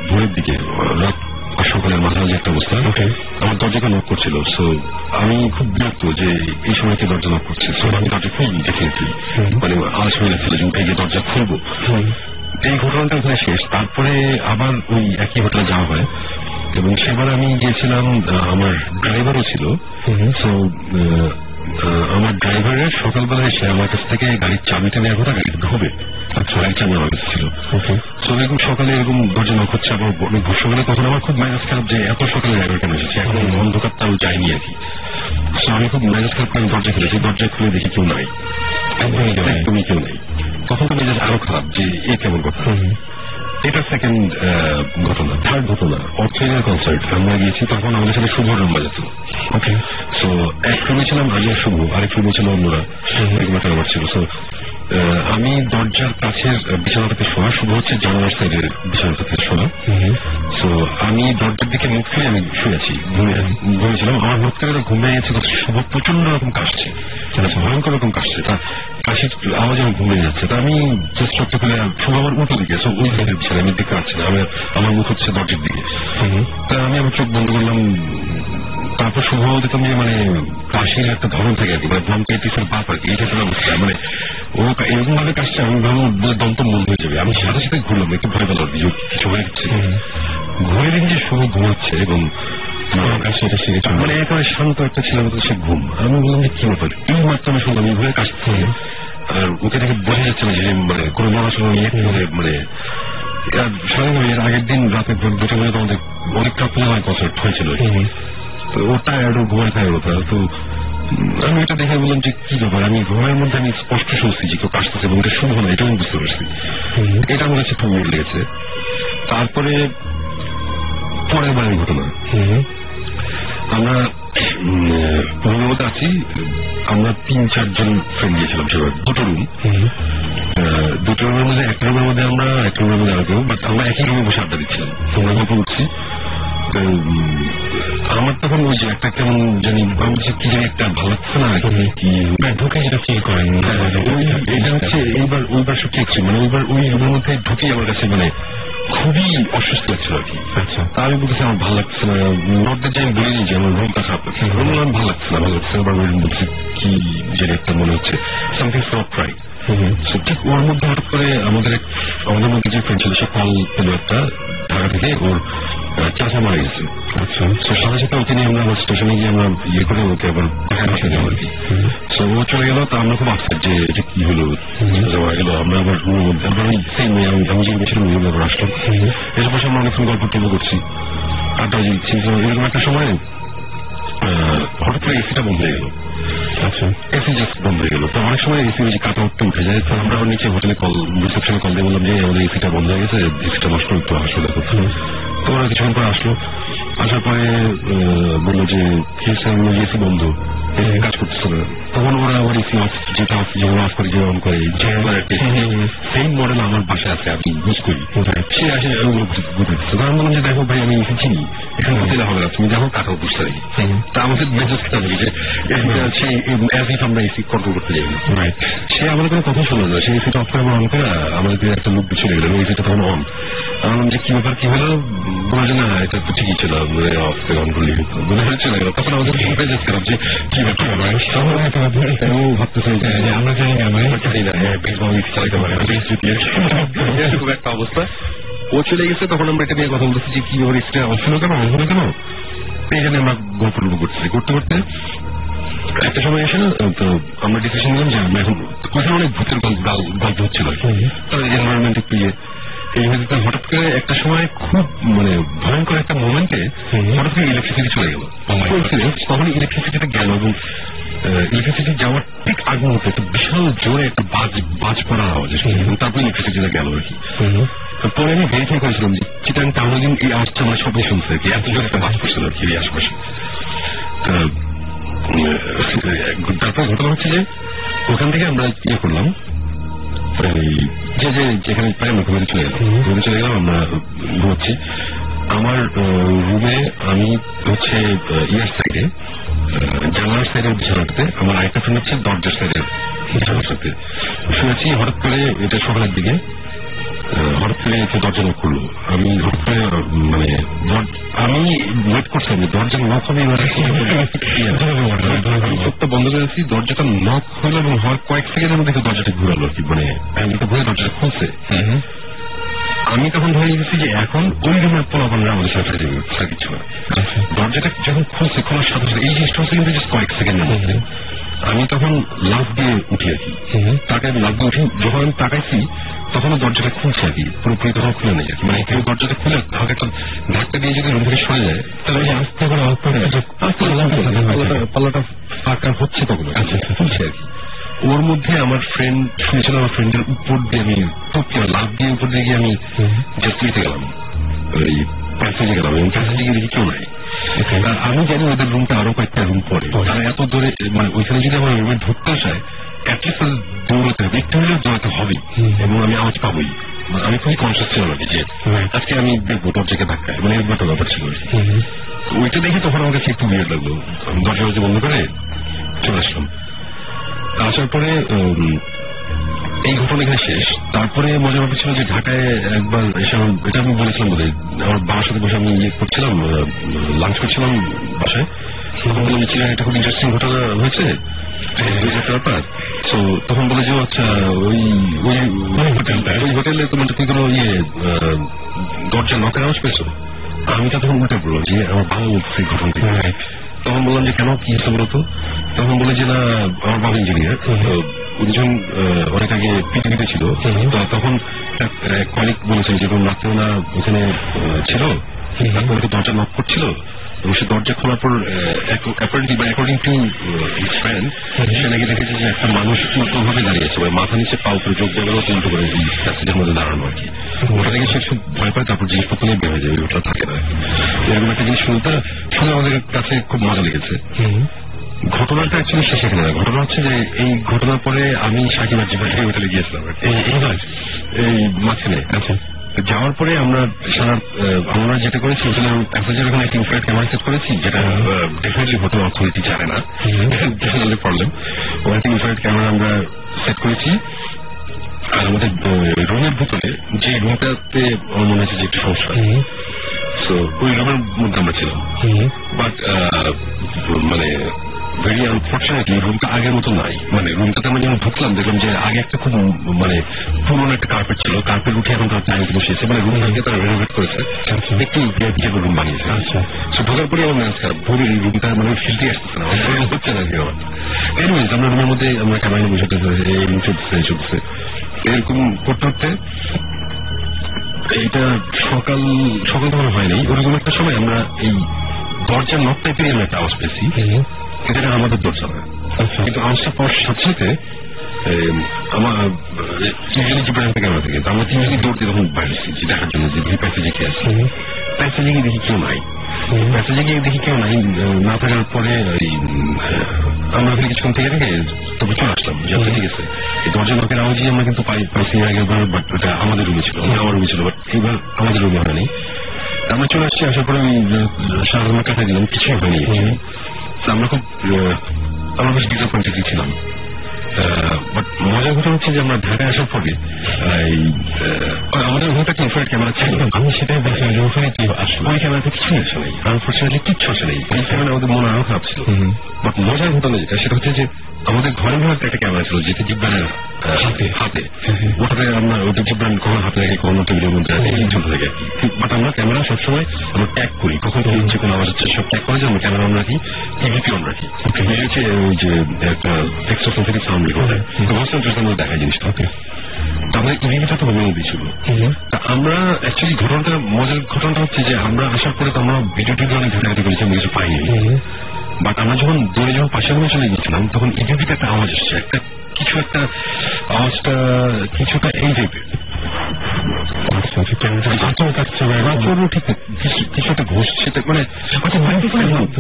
ভোরের দিকে, রাত আর সকালের মাঝামাঝি একটা অবস্থা। আমার দরজাকে নক করছিল। সো আমি খুব বিরক্ত যে এই সময়কে দরজা নক করছে। সো আমি দরজা খুলবি ডেফিনেটলি, মানে আলস হয়ে লাগছিল যে উঠে গিয়ে দরজা খুলবো। এই ঘটনাটা ওখানে শেষ। তারপরে আবার ওই একই হোটেলে যাওয়া হয়, এবং সেবার আমি গিয়েছিলাম, আমার ড্রাইভারও ছিল। সো আমার ড্রাইভারের সকালবেলা এসে আমার কাছ থেকে গাড়ির চাবিটা নেওয়ার কথা, গাড়ি ঢুকবে, আচ্ছা গাড়ির চাবি আমার কাছে ছিল। তো এরকম সকালে এরকম দরজা নক হচ্ছে, আবার অনেক সকালে, তখন আমার খুব মেজাজ খারাপ যে এত সকালে ড্রাইভার কেন এসেছে, এখন অন্ধকারটাও যায়নি আর কি। তো আমি খুব মেজাজ খারাপ করে দরজা খুলেছি, দরজা খুলে দেখি কেউ নাই, একদমই কেউ নাই। তখন তো মেজাজ আরো খারাপ যে এ কেমন কথা। এটা সেকেন্ড ঘটনা। থার্ড ঘটনা, অস্ট্রেলিয়ার কনসার্ট আমরা গিয়েছি, তখন আমাদের সাথে শুভ রুম বাজাতো। ওকে, সো এক রুমে ছিলাম আমি আর শুভ, আরেক রুমে ছিল অন্যরা, এরকম একটা ব্যাপার ছিল। সো আমি দরজার কাছের বিছানাটাতে শোয়া, শুভ হচ্ছে জানালার সাইডের বিছানাটাতে শোয়া। সো আমি দরজার দিকে মুখ ফিরে আমি শুয়েছি, ঘুমিয়েছিলাম। আমার মুখ থেকে ঘুমিয়ে গেছে, শুভ প্রচন্ড রকম কাশছে, ভয়ঙ্কর রকম কাশছে, তার কাশির আওয়াজ আমার ঘুমিয়ে যাচ্ছে। তা আমি জাস্ট চোখটা খুলে, শুভ আমার উল্টো দিকে, সো ওই সাইডের বিছানা আমি দেখতে পাচ্ছি না, আমার মুখ হচ্ছে দরজার দিকে। তা আমি আমার চোখ বন্ধ করলাম। তারপর শুভ দেখলাম যে মানে কাশির একটা ধরন থাকে আর কি, মানে ব্রঙ্কাইটিসের বাপ আর কি, এই টাইপের অবস্থা। মানে ও এরকম ভাবে কাশছে, আমি ভাবলাম দমটম বন্ধ হয়ে যাবে। আমি সাথে সাথে ঘুরলাম, একটু ভয় পেলাম কিছু হয়ে যাচ্ছে। ঘুরে দেখি যে শুভ ঘুমাচ্ছে, এবং মানে একেবারে শান্ত একটা ছেলের মতো সে ঘুম। আমি বললাম যে কি ব্যাপার, এই মাত্র আমি শুনলাম এই ঘুরে কাশছে, আর ওকে দেখে বোঝা যাচ্ছে না যে মানে কোনো মানুষ মানে স্বাভাবিক। এর আগের দিন রাতে 2টা বাজে আমাদের অনেক রাত কনসার্ট হয়েছিল, তো ওটা একটু ঘুমায় থাকার কথা। তো আমি এটা দেখে বললাম যে কি ব্যাপার, আমি ঘুমের মধ্যে আমি স্পষ্ট শুনছি যে কেউ কাশতেছে, এবং এটা শুভ না, এটা আমি বুঝতে পারছি। এটা আমার কাছে খুব ভালো লেগেছে। তারপরে পরের বারের ঘটনা, আমরা রুমের মধ্যে আছি, আমরা 3-4 জন ফ্রেন্ড গিয়েছিলাম সেবার, দুটো রুমের মধ্যে, একটা রুমের মধ্যে আমরা, একটা রুমের মধ্যে আরো কেউ, বাট আমরা একই রুমে বসে আড্ডা দিচ্ছিলাম, আমরা গল্প করছি। আমার তখন ওই যে একটা কেমন জানি কি জানি একটা ভালো লাগছে না, কি ঢুকে যেটা ফিল করেন, এটা হচ্ছে ওইবার সব ঠিক ছিল। মানে ওই রুমের মধ্যে ঢুকে আমার কাছে মানে খুবই অসুস্থ লাগছিল আর কি। আচ্ছা, তা আমি বলতেছি আমার ভালো লাগছে না, নর্দের যে আমি বলিনি যে আমার রুমটা খারাপ লাগছে, রুম আমার ভালো লাগছে না, এবার বলছি কি যে একটা মনে হচ্ছে সামথিং নট রাইট। ঠিক ওর মধ্যে হঠাৎ করে আমাদের মধ্যে যে ফ্রেন্ড ছিল, সে কল পেল একটা ঢাকা থেকে, ওর চাচা মারা গেছে। আচ্ছা, সাথে সাথে ওকে নিয়ে আমরা আবার স্টেশনে গিয়ে আমরা ইয়ে করে ওকে আবার বাসা দেওয়া আর কি। তো ও চলে গেল, তো আমরা খুব আপসেট যে এটা কি হলো, মারা গেল। আমরা আবার আমি যে গেছিলাম রুমে আবার আসলাম, এসে বসে আমরা অনেকক্ষণ গল্প টল্প করছি, আড্ডা দিচ্ছি। এরকম একটা সময় হঠাৎ করে এসিটা বন্ধ হয়ে গেল। আচ্ছা, এসি জাস্ট বন্ধ হয়ে গেল। তো অনেক সময় এসি ওই যে কাটা উঠতে উঠে যায়। তো আমরা আবার নিচে হোটেলে রিসেপশনে কল দিয়ে বললাম যে আমাদের এসিটা বন্ধ হয়ে গেছে, এসিটা নষ্ট একটু হাসপাতাল করতে। তো ওরা কিছুক্ষণ পরে আসলো, আসার পরে বললো যে এসি বন্ধ, কাজ করতেছে না। তখন ওরা আবার এসি অফ, যেটা অফ যেগুলো অফ করে যেমন করে সেম মডেল আমার বাসায় আছে, আমি ইউজ করি। সে আসে বুঝতেছে। আমি বললাম যে দেখো ভাই, আমি এসি চিনি, এখানে হোটেলে হবে না, তুমি দেখো কাটাও বুঝতে পারি। তা আমাদের মেসেজ খেতে হবে যে আমরা এসি কন্ট্রোল করতে যাই। সে আমাদের কোনো কথা শুনলো না, সে এসিটা অফ করে অন করে আমাদের একটা লোক চলে গেল, এসিটা তখন অন। আমি যে কি ব্যাপার, কি হলো, বলা যে না এটা তো ঠিকই ছিল, অফ করে অন করলে চলে গেল। তখন আমাদের মেসেজ খারাপ যে কি ব্যাপার, ভাবতেছে যে আমরা জানি না, জানি না চালাইতে পারে খুব একটা অবস্থা। ও চলে গেছে, তখন আমরা এটা নিয়ে কথা বলতেছি যে কি ওর এসিটা অফ ছিল কেন, অন হলো কেন। এখানে আমরা গল্প করতেছি, করতে করতে একটা সময় এসে তো আমরা ডিসিশন নিলাম যে আমরা এখন কোথাও অনেক ভূতের গল্প হচ্ছিল আর কি, তাদের এনভায়রনমেন্ট একটু এই হয়েছে। হঠাৎ করে একটা সময় খুব মানে ভয়ঙ্কর একটা মোমেন্টে হঠাৎ করে ইলেকট্রিসিটি চলে গেল। তখন ইলেকট্রিসিটিটা গেল এবং ইলেকট্রিসিটি যাওয়ার ঠিক আগ মুহূর্তে একটা বিশাল জোরে একটা বাজ পড়ার আওয়াজ এসে, তারপর ইলেকট্রিসিটিটা গেল আর কি। পরে আমি ভেরিফাই করেছিলাম যে চিটাং টাউনে দিন এই আওয়াজটা আমরা সবাই শুনছে আর কি, এত জোরে একটা বাজ পড়ছিল আর কি এই আশপাশে। তারপর ঘটনা হচ্ছে যে ওখান থেকে আমরা ইয়ে করলাম, যেখানে প্রায় আমরা ঘুরে চলে গেলাম, আমরা ঘুরছি। আমার রুমে আমি হচ্ছে ইয়ার সাইডে, জানালার সাইডের বিছানাটাতে, আমার আরেকটা ফ্রেন্ড হচ্ছে দরজার সাইডের বিছানার সাথে শুনেছি। হঠাৎ করে এটা সকালের দিকে হঠাৎ করে দরজা নক করলো। আমি হঠাৎ করে মানে আমি ওয়েট করছিলাম যে দরজা নক হবে, চোখটা বন্ধ করেছি, দরজাটা নক হলো এবং হওয়ার কয়েক সেকেন্ডের মধ্যে দরজাটা ঘুরালো আর কি, মানে ঘুরে দরজাটা খুলছে। আমি তখন ধরে গেছি যে এখন ওই রুমের পোলাপানরা আমাদের সাথে কিছু না। দরজাটা যখন খুলছে, খোলার সাথে সাথে এই জিনিসটা হচ্ছে কিন্তু কয়েক সেকেন্ডের মধ্যে আমি তখন লাফ দিয়ে উঠি আর কি। তাকে আমি লাফ দিয়ে উঠি, যখন আমি তাকাইছি তখন দরজাটা খুলছে আর কি, পুরোপুরি তখন খুলে নেই আর কি। মানে কেউ দরজাটা খুলে আমাকে একটা ধাক্কা দিয়ে যদি রুম থেকে সরে যায়, তাহলে আস্তে করে পাল্লাটা ফাঁকা হচ্ছে তখন খুলছে আর কি। ওর মধ্যে আমার ফ্রেন্ড শুনেছিল, আমার ফ্রেন্ডের উপর দিয়ে আমি লাফ দিয়ে উপর দিয়ে গিয়ে আমি জাস্ট ইতে গেলাম, ওই প্যাসেজে গেলাম এবং প্যাসেজে গিয়ে দেখি কেউ নাই। আমি জানি ওদের রুমটা আরো কয়েকটা রুম পরে, তারা এত দূরে মানে ওইখানে যদি আমার রুমে ঢুকতে চায় অ্যাটলিস্ট দৌড়াতে হবে, একটু হলেও দৌড়াতে হবেই এবং আমি আওয়াজ পাবোই। আমি খুবই কনসিয়াস ছিলাম আর কি যে আজকে আমি দেখবো দরজাকে ধাক্কায়, মানে এরকম একটা ব্যাপার ছিল আর কি। ওইটা দেখে তখন আমার কাছে একটু বিয়ের লাগলো, আমি দরজা বন্ধ করে চলে আসলাম। আসার পরে এই ঘটনা এখানে শেষ। তারপরে মজার ব্যাপার ছিল যে ঢাকায় একবার এসে, এটা আমি বলেছিলাম বোধ হয়, আমার বাবার সাথে বসে আমি ইয়ে করছিলাম, লাঞ্চ করছিলাম বাসায়, তখন বললাম চিরাং একটা খুব ইন্টারেস্টিং ঘটনা হয়েছে ব্যাপার। তো তখন বলে যে আচ্ছা ওই হোটেলে তোমার কি কোনো ইয়ে দরজা নকের আওয়াজ পেয়েছো? আমি তো তখন উল্টে পড়লাম যে আমার বাবা বলছে এই ঘটনাটি। তখন বললাম যে কেন, কি হচ্ছে বলতো? তখন বলে যে না, আমার বাবা ইঞ্জিনিয়ার, দুজন অনেক আগে পৃথিবীতে ছিল, তখন কলিগ বলেছেন যে রাত্রে ওরা ওখানে ছিল, তারপর দরজা নক করছিল এবং সে দরজা খোলার পর অ্যাকর্ডিং টু হিজ ফ্রেন্ড সে নাকি দেখেছে যে একটা মানুষ ভাবে দাঁড়িয়েছে, মাথা নিচে পা উপরে যোগ জায়গাও উল্টো করে এই প্যাসেজের মধ্যে দাঁড়ানো আর কি। ওটা দেখে সে খুব ভয় পায়, তারপর জিনিসপত্র নিয়ে বের হয়ে যাবে, ওটা থাকে না। এরকম একটা জিনিস শুনে আমাদের কাছে খুব মজা লেগেছে। ঘটনাটা অ্যাকচুয়ালি শেষ এখানে না, ঘটনা হচ্ছে যে এই ঘটনার পরে আমি সাকিব আর জিবাকে হোটেলে গিয়েছিলাম এই মাঝখানে। আচ্ছা, যাওয়ার পরে আমরা আমরা যেটা করেছি হোটেলের প্যাসেজের ওখানে একটা ইনফ্রারেড ক্যামেরা সেট করেছি, যেটা ডেফিনেটলি হোটেল অথরিটি জানে না, জানালে প্রবলেম। ওখানে একটা ইনফ্রারেড ক্যামেরা আমরা সেট করেছি। আর আমাদের রুমের ভিতরে যে রুমটাতে আমার মনে হচ্ছে যে একটু সমস্যা, তো ওই রুমের মধ্যে আমরা ছিলাম। বাট মানে ভেরি আনফর্চুনেটলি রুমটা আগের মতো নাই, মানে রুমটাতে আমরা যখন ঢুকলাম দেখলাম যে আগে একটা খুব মানে পুরোনো একটা কার্পেট ছিল, কার্পেট উঠে এখন তারা টাইলস বসিয়েছে, মানে রুমটাকে তারা রেনোভেট করেছে, একটু রুম বানিয়েছে। আচ্ছা, ঢোকার পরে আমার ম্যানেজ খারাপ, পুরো এই রুমটা মানে ফিরতে আসতেছে না, হচ্ছে না কি আমার। এনিওয়েজ আমরা রুমের মধ্যে আমরা ক্যামেরা বসে চলতেছে এরকম করতে করতে এইটা সকাল তখন হয়নি, ওরকম একটা সময় আমরা এই দরজার নক টাইপের আমরা একটা আওয়াজ পেয়েছি, এটা আমাদের দরজা না, কিন্তু আওয়াজটা পাওয়ার সাথে সাথে আমার ক্যামেরা থেকে আমরা তিনজনই দৌড়তে তখন বাইরেছি দেখার জন্য যে প্যাসেজে কে আছে। প্যাসেজে গিয়ে দেখি কেউ নাই, না থাকার পরে আমরা ওখানে কিছুক্ষণ থেকে তবে চলে আসলাম যে ঠিক আছে এই দরজা নকের আওয়াজই আমরা কিন্তু পাইছি আগেরবার, বাট ওটা আমাদের রুমে ছিল, আমার রুমে ছিল, বাট এবার আমাদের রুমে হয়নি। আমরা চলে আসছি, আসার পরে আমি সারা কাটা দিলাম, কিছুই হয়নি। আমরা বেশ ডিসঅ্যাপয়েন্টেড ছিলাম। বাট মজার ঘটনা হচ্ছে যে আমরা ঢাকায় আসার পরে আমাদের ওখানে একটা ইনফ্রারেড ক্যামেরা ছিল, আমি সেটাই বলছিলাম যে ওখানে কি আসলে ওই ক্যামেরাতে কিছু আসে নাই, আনফর্চুনেটলি কিচ্ছু আসে নাই, ওই ক্যামেরা আমাদের মনে আরো খারাপ ছিল। বাট মজার ঘটনা যেটা সেটা হচ্ছে যে আমাদের ঘরের মধ্যে একটা ক্যামেরা ছিল যেটা জিব্রানের হাতে, ওটাতে আমরা ওটা জিব্রান কখন হাতে রাখি কখনো টেবিলের মধ্যে চলতে থাকে। বাট আমরা ক্যামেরা সবসময় আমরা ট্যাগ করি, কখন হচ্ছে কোনো আওয়াজ হচ্ছে সব ট্যাগ করে যে আমরা ক্যামেরা অন রাখি, ইভিপি অন রাখি, হচ্ছে ওই যে একটা এক্সট্রা সাউন্ড রেকর্ড হয়, দেখা জিনিসটা। আমাদের ইভিপিটা তো রুমের মধ্যেই ছিল। তা আমরা অ্যাকচুয়ালি মজার ঘটনাটা হচ্ছে যে আমরা আসার পরে তো আমরা ভিডিও টিডিও অনেক ঘাটাঘাটি করেছি, আমি কিছু পাইনি। বাট আমরা যখন দৌড়ে যখন পাশের রুমে চলে গেছিলাম তখন ইভিপিতে একটা আওয়াজ এসছে, একটা আওয়াজটা কিছুটা এই টাইপের, কিছু একটা ঘষছে, মানে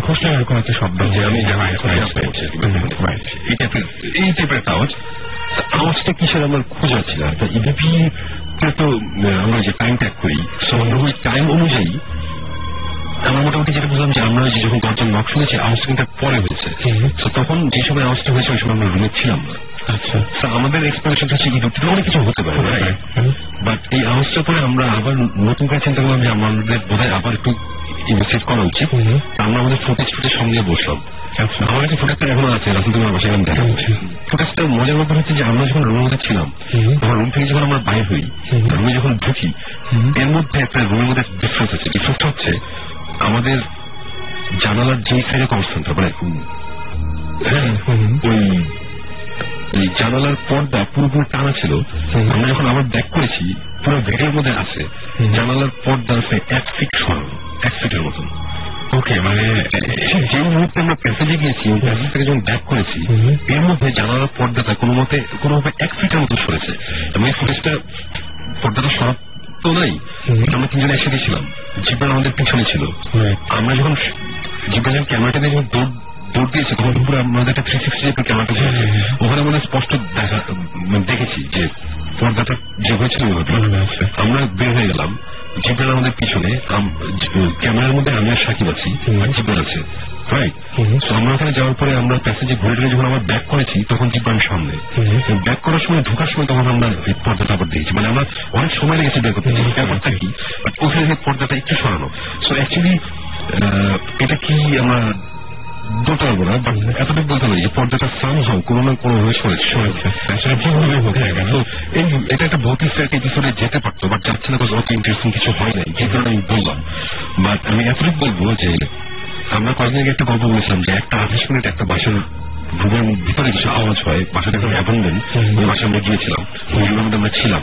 ঘষলে এরকম একটা শব্দ যে আমি এই টাইপের একটা আওয়াজটা কিসের আমার খোঁজা ছিল। ইভিপি তো আমরা যে টাইম ট্যাগ করি, ওই টাইম অনুযায়ী আমরা মোটামুটি যেটা বুঝলাম যে আমরা যখন দরজার নক শুনেছি আওয়াজটা কিন্তু পরে হয়েছে, তখন যে সময় আওয়াজটা হয়েছে ওই সময় আমরা রুমে ছিলাম না। আচ্ছা, আমাদের এক্সপ্লেনেশন হচ্ছে ইভিপিতে অনেক কিছু হতে পারে, বাট এই আওয়াজটা পরে আমরা আবার নতুন করে চিন্তা করলাম যে আমাদের বোধহয় আবার একটু ইনভেস্টিগেট করা উচিত। আমরা আমাদের ফুটেজ সঙ্গে বসলাম, আমার কাছে ফুটেজটা এখনো আছে, রাসুল তোমার বাসায় আমি দেখা হচ্ছে। ফুটেজটা মজার ব্যাপার হচ্ছে যে আমরা যখন রুমের মধ্যে ছিলাম তখন রুম থেকে যখন আমরা বাইরে হই, রুমে যখন ঢুকি, এর মধ্যে একটা রুমের মধ্যে ডিফারেন্স আছে। ডিফারেন্সটা হচ্ছে আমাদের জানালার যে সাইডে কনস্ট্যান্ট, মানে ওই জানালার পর্দা পুরোপুরি টানা ছিল, আমরা যখন আবার ব্যাক করেছি পুরো ভেটের মধ্যে আছে জানালার পর্দা 1 ফিট সরানো, 1 ফিটের মতন। ওকে, মানে যে মুহূর্তে আমরা প্যাসেজে গিয়েছি ওই প্যাসেজ থেকে যখন ব্যাক করেছি এর মধ্যে জানালার পর্দাটা কোনোভাবে 1 ফিটের মতো সরেছে, এবং এই ফুটেজটা পর্দাটা সরাত তো নাই। আমরা তিনজনে একসাথে ছিলাম, জিব্রান আমাদের পিছনে ছিল। আমরা যখন জিব্রানের ক্যামেরাটা দিয়ে যখন দৌড় দিয়েছে তখন পুরো আমাদের একটা 360 ক্যামেরাটা ছিল, ওখানে আমরা স্পষ্ট দেখেছি যে পর্দাটা যে হয়েছিল আমরা বের হয়ে গেলাম, জিব্রান আমাদের পিছনে, ক্যামেরার মধ্যে আমি আর সাকিব আছি, জিব্রান আছে, রাইট। আমরা ওখানে যাওয়ার পরে আমরা প্যাসেজে ঘুরে ঘুরে যখন আমরা ব্যাক করেছি তখন জিব্রান সামনে, ব্যাক করার সময় ঢোকার সময় তখন আমরা এই পর্দাটা আবার দেখেছি, মানে আমরা অনেক সময় লেগেছে বের করতে, ব্যাপারটা কি ওখানে পর্দাটা একটু সরানো। সো অ্যাকচুয়ালি এটা কি আমরা বলতে পারবো না, বাট এতটুকু বলতে পারি যে পর্দাটা সামহাও কোনো না কোনো ভাবে সরেছে, এটা একটা ভৌতিক এপিসোডে যেতে পারতো, বাট যাচ্ছে না, অত ইন্টারেস্টিং কিছু হয় নাই, যে কারণে আমি বললাম। বাট আমি এতটুকু বলবো যে আমরা কয়েকদিন আগে একটা গল্প বলেছিলাম যে একটা 28 মিনিট একটা বাসার রুমের ভিতরে কিছু আওয়াজ হয়, বাসাটা একটা অ্যাবান্ডেন্ট, ওই বাসায় আমরা গিয়েছিলাম, ওই রুমের মধ্যে আমরা ছিলাম,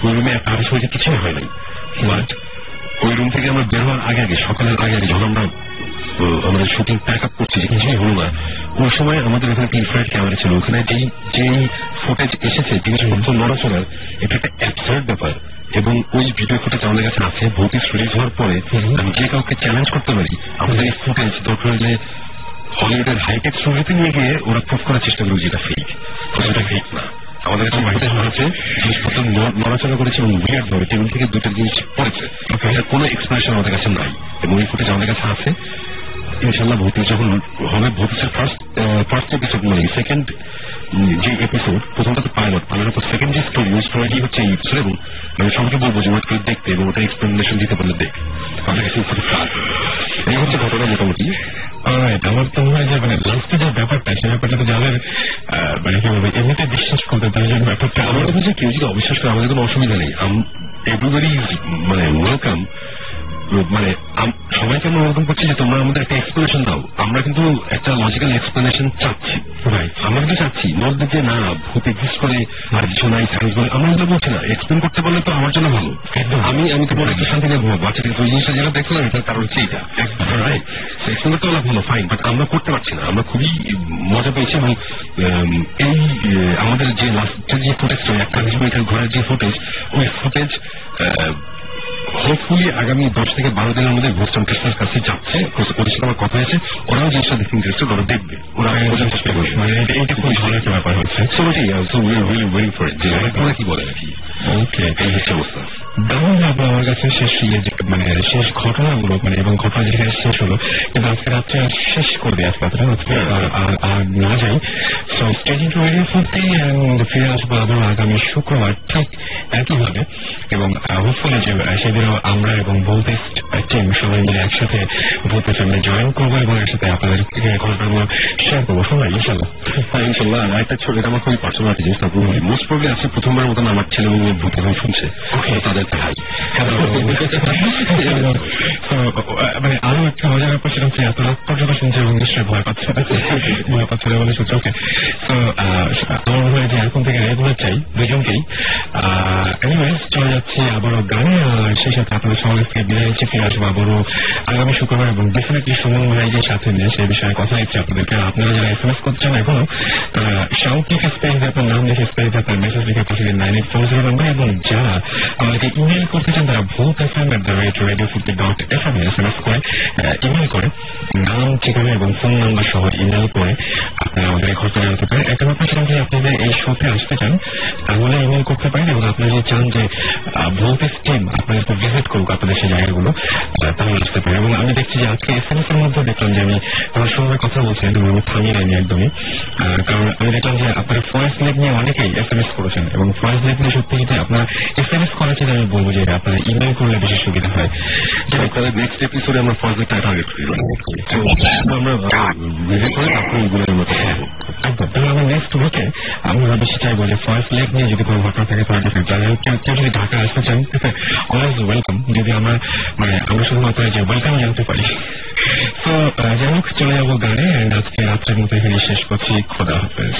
ওই রুমে একটা 28 মিনিটে কিছুই হয় নাই। বাট ওই রুম থেকে আমরা বের হওয়ার আগে সকালের আগে যখন আমরা আমাদের শুটিং প্যাক আপ করছি যে কিছুই হলো না, ওই সময় আমাদের ওখানে ইনফ্রারেড ক্যামেরা ছিল, ওখানে যেই ফুটেজ এসেছে জিনিসপত্র নড়াচড়ার, এটা একটা অ্যাবসার্ড ব্যাপার। এবং ওই ভিডিও ফুটেজ আমাদের কাছে আছে, ভৌতিক রিলিজ হওয়ার পরে আমি যে কাউকে চ্যালেঞ্জ করতে পারি আমাদের এই ফুটেজ দরকার হলে হলিউডের হাইটেক স্টুডিওতে নিয়ে গিয়ে ওরা প্রুফ করার চেষ্টা করবে যেটা ফেক, সেটা ফেক না। আমাদের কাছে ফুটেজ হচ্ছে জিনিসপত্র নড়াচড়া করেছে এবং উইয়ার্ড ভাবে টেবিল থেকে দুটো জিনিস পড়েছে, কোনো এক্সপ্লেনেশন আমাদের কাছে নাই, এবং ওই ফুটেজ আমাদের কাছে আছে। ইনশাল্লাহ ভূতেশ যখন হবে, ভূতেশের ফার্স্ট এপিসোড মানে সেকেন্ড যে এপিসোড, প্রথমটা তো পাইলট তো সেকেন্ড যে স্টোরিটি হচ্ছে এই এপিসোড, এবং আমি সবাইকে বলবো যে ওয়েট করে দেখতে এবং ওটা এক্সপ্লেনেশন দিতে পারলে দেখ, আপনার কাছে কাজ এই হচ্ছে ঘটনা মোটামুটি। আমার তো মনে হয় যে মানে লাস্টে যে ব্যাপারটা, সেই ব্যাপারটা তো যাদের মানে কি বলবো এমনিতে বিশ্বাস করতে, তাদের জন্য ব্যাপারটা আমার কথা যে কেউ যদি অবিশ্বাস করে আমাদের কোনো অসুবিধা নেই, এভরিবডি মানে ওয়েলকাম। মানে সবাইকে আমরা ওরকম করছি যে তোমরা আমাদের একটা এক্সপ্লেনেশন দাও, আমরা কিন্তু একটা লজিক্যাল এক্সপ্লেনেশন চাচ্ছি। আমরা কিন্তু চাচ্ছি নট যে না ভূত এক্সিস্ট করে আর কিছু নাই সায়েন্স বলে, আমরা কিন্তু বলছি না। এক্সপ্লেন করতে পারলে তো আমার জন্য ভালো। আমি তো মনে একটা শান্তি নেবো বাচ্চাদের ওই জিনিসটা যেটা দেখলাম এটার কারণ হচ্ছে এটা, রাইট? এক্সপ্লেন করতে পারলে ভালো, ফাইন, বাট আমরা করতে পারছি না। আমরা খুবই মজা পেয়েছি এবং এই আমাদের যে লাস্টের যে ফুটেজটা, 41 মিনিটের ঘোরার যে ফুটেজ, ওই ফুটেজ হোপফুলি আগামী 10 থেকে 12 দিনের মধ্যে ভোস্টন কৃষ্ণের কাছে যাচ্ছে। ওদের সাথে আমার কথা হয়েছে, ওরাও জিনিসটা দেখতে ইন্টারেস্টেড, ওরা দেখবে, ওরা চেষ্টা করবে। মানে এটা খুব ভালো একটা ব্যাপার হচ্ছে। সো ওটাই ওয়েটিং ফর ইট, যে ওরা কি বলে আর কি। ওকে, এই হচ্ছে অবস্থা। দারুণ লাগলো আমার কাছে শেষ মানে শেষ ঘটনাগুলো, মানে এবং ঘটনা যেখানে শেষ হলো, কিন্তু আজকে রাত্রে শেষ করবে আজকে রাত্রে আর না যাই। So staging to radio 40 and ফিরে আসবো আবার আগামী শুক্রবার ঠিক একইভাবে, এবং হোপফুলি যে সেদিনও আমরা এবং ভূতেশ টিম সবাই মিলে একসাথে ভূতেশ আমরা জয়েন করবো এবং একসাথে আপনাদের ঘটনাগুলো শেয়ার করবো সবাই ইনশাল্লাহ। ইনশাল্লাহ। আর একটা ছোট, এটা আমার খুবই পার্সোনাল একটা জিনিস, তারপর মোস্ট প্রবলি আছে প্রথমবার মতন আমার ছেলে এবং ভূতেশ শুনছে, তাদের মানে আরো একটা মজার ব্যাপার সেটা হচ্ছে এত রাত পর্যন্ত শুনছে এবং নিশ্চয়ই ভয় পাচ্ছে বলে শুনছে। ওকে, তো আমার মনে হয় যে এখন থেকে রেগুলার চাই দুজনকেই। এনিওয়েজ চলে যাচ্ছি আবারও গানে, আর সেই সাথে আপনাদের সমাজ থেকে বিদায় নিচ্ছে, ফিরে আসবো আবারও আগামী শুক্রবার এবং ডেফিনেটলি সুমন ভাইয়ের সাথে নিয়ে সেই বিষয়ে কথা হচ্ছে আপনাদেরকে। আপনারা যারা SMS করতে চান এখনো, তারা সাউন্ড লিখে স্পেস আপনার নাম লিখে স্পেস আপনার মেসেজ লিখে পাঠিয়ে 9840 নাম্বার, এবং যারা আমাদেরকে ইমেল করতে চান তারা bhutfm@radio40.fm SMS করে ইমেল করে নাম, ঠিকানা এবং ফোন নাম্বার সহ ইমেল করে আপনারা আমাদের ঘটনা জানাতে পারেন। একটা ব্যাপার সেটা যদি আপনাদের এই শোতে আসতে চান তাহলে ইমেল করতে পারেন, এবং আপনারা যদি চান যে ভূতেশ টিম আপনাদেরকে ভিজিট করুক আপনাদের সেই জায়গাগুলো, তাহলে আসতে পারেন। এবং আমি দেখছি যে আজকে SMS এর মধ্যে দেখলাম যে আমি আমার সঙ্গে কথা বলছিলাম এবং আমি থামিয়ে নেয়নি একদমই, কারণ আমি দেখলাম যে আপনারা ফরেস্ট লেক নিয়ে অনেকেই SMS করেছেন, এবং ফরেস্ট লেক নিয়ে সত্যি যদি আপনারা SMS করার চেয়ে আমি বলবো যে আপনারা ইমেল করলে বেশি সুবিধা হয়। আপনাদের নেক্সট এপিসোডে আমরা ফরেস্ট লেকটা টার্গেট করি, আমরা ভিজিট করে তারপরে এগুলোর মতো একদম। তাহলে আমরা নেক্সট উইকে আমরা বেশি চাইবো যে ফরেস্ট লেক নিয়ে যদি কোনো ঘটনা থাকে তাহলে কেউ যদি ঢাকা আসতে চান অলওয়েজ ওয়েলকাম, যদি আমরা মানে আমরা শুধুমাত্র যে ওয়েলকাম জানতে পারি। তো যাই হোক, চলে যাবো গানে, আজকে রাত্রের মতো এখানে শেষ করছি। খোদা হাফেজ।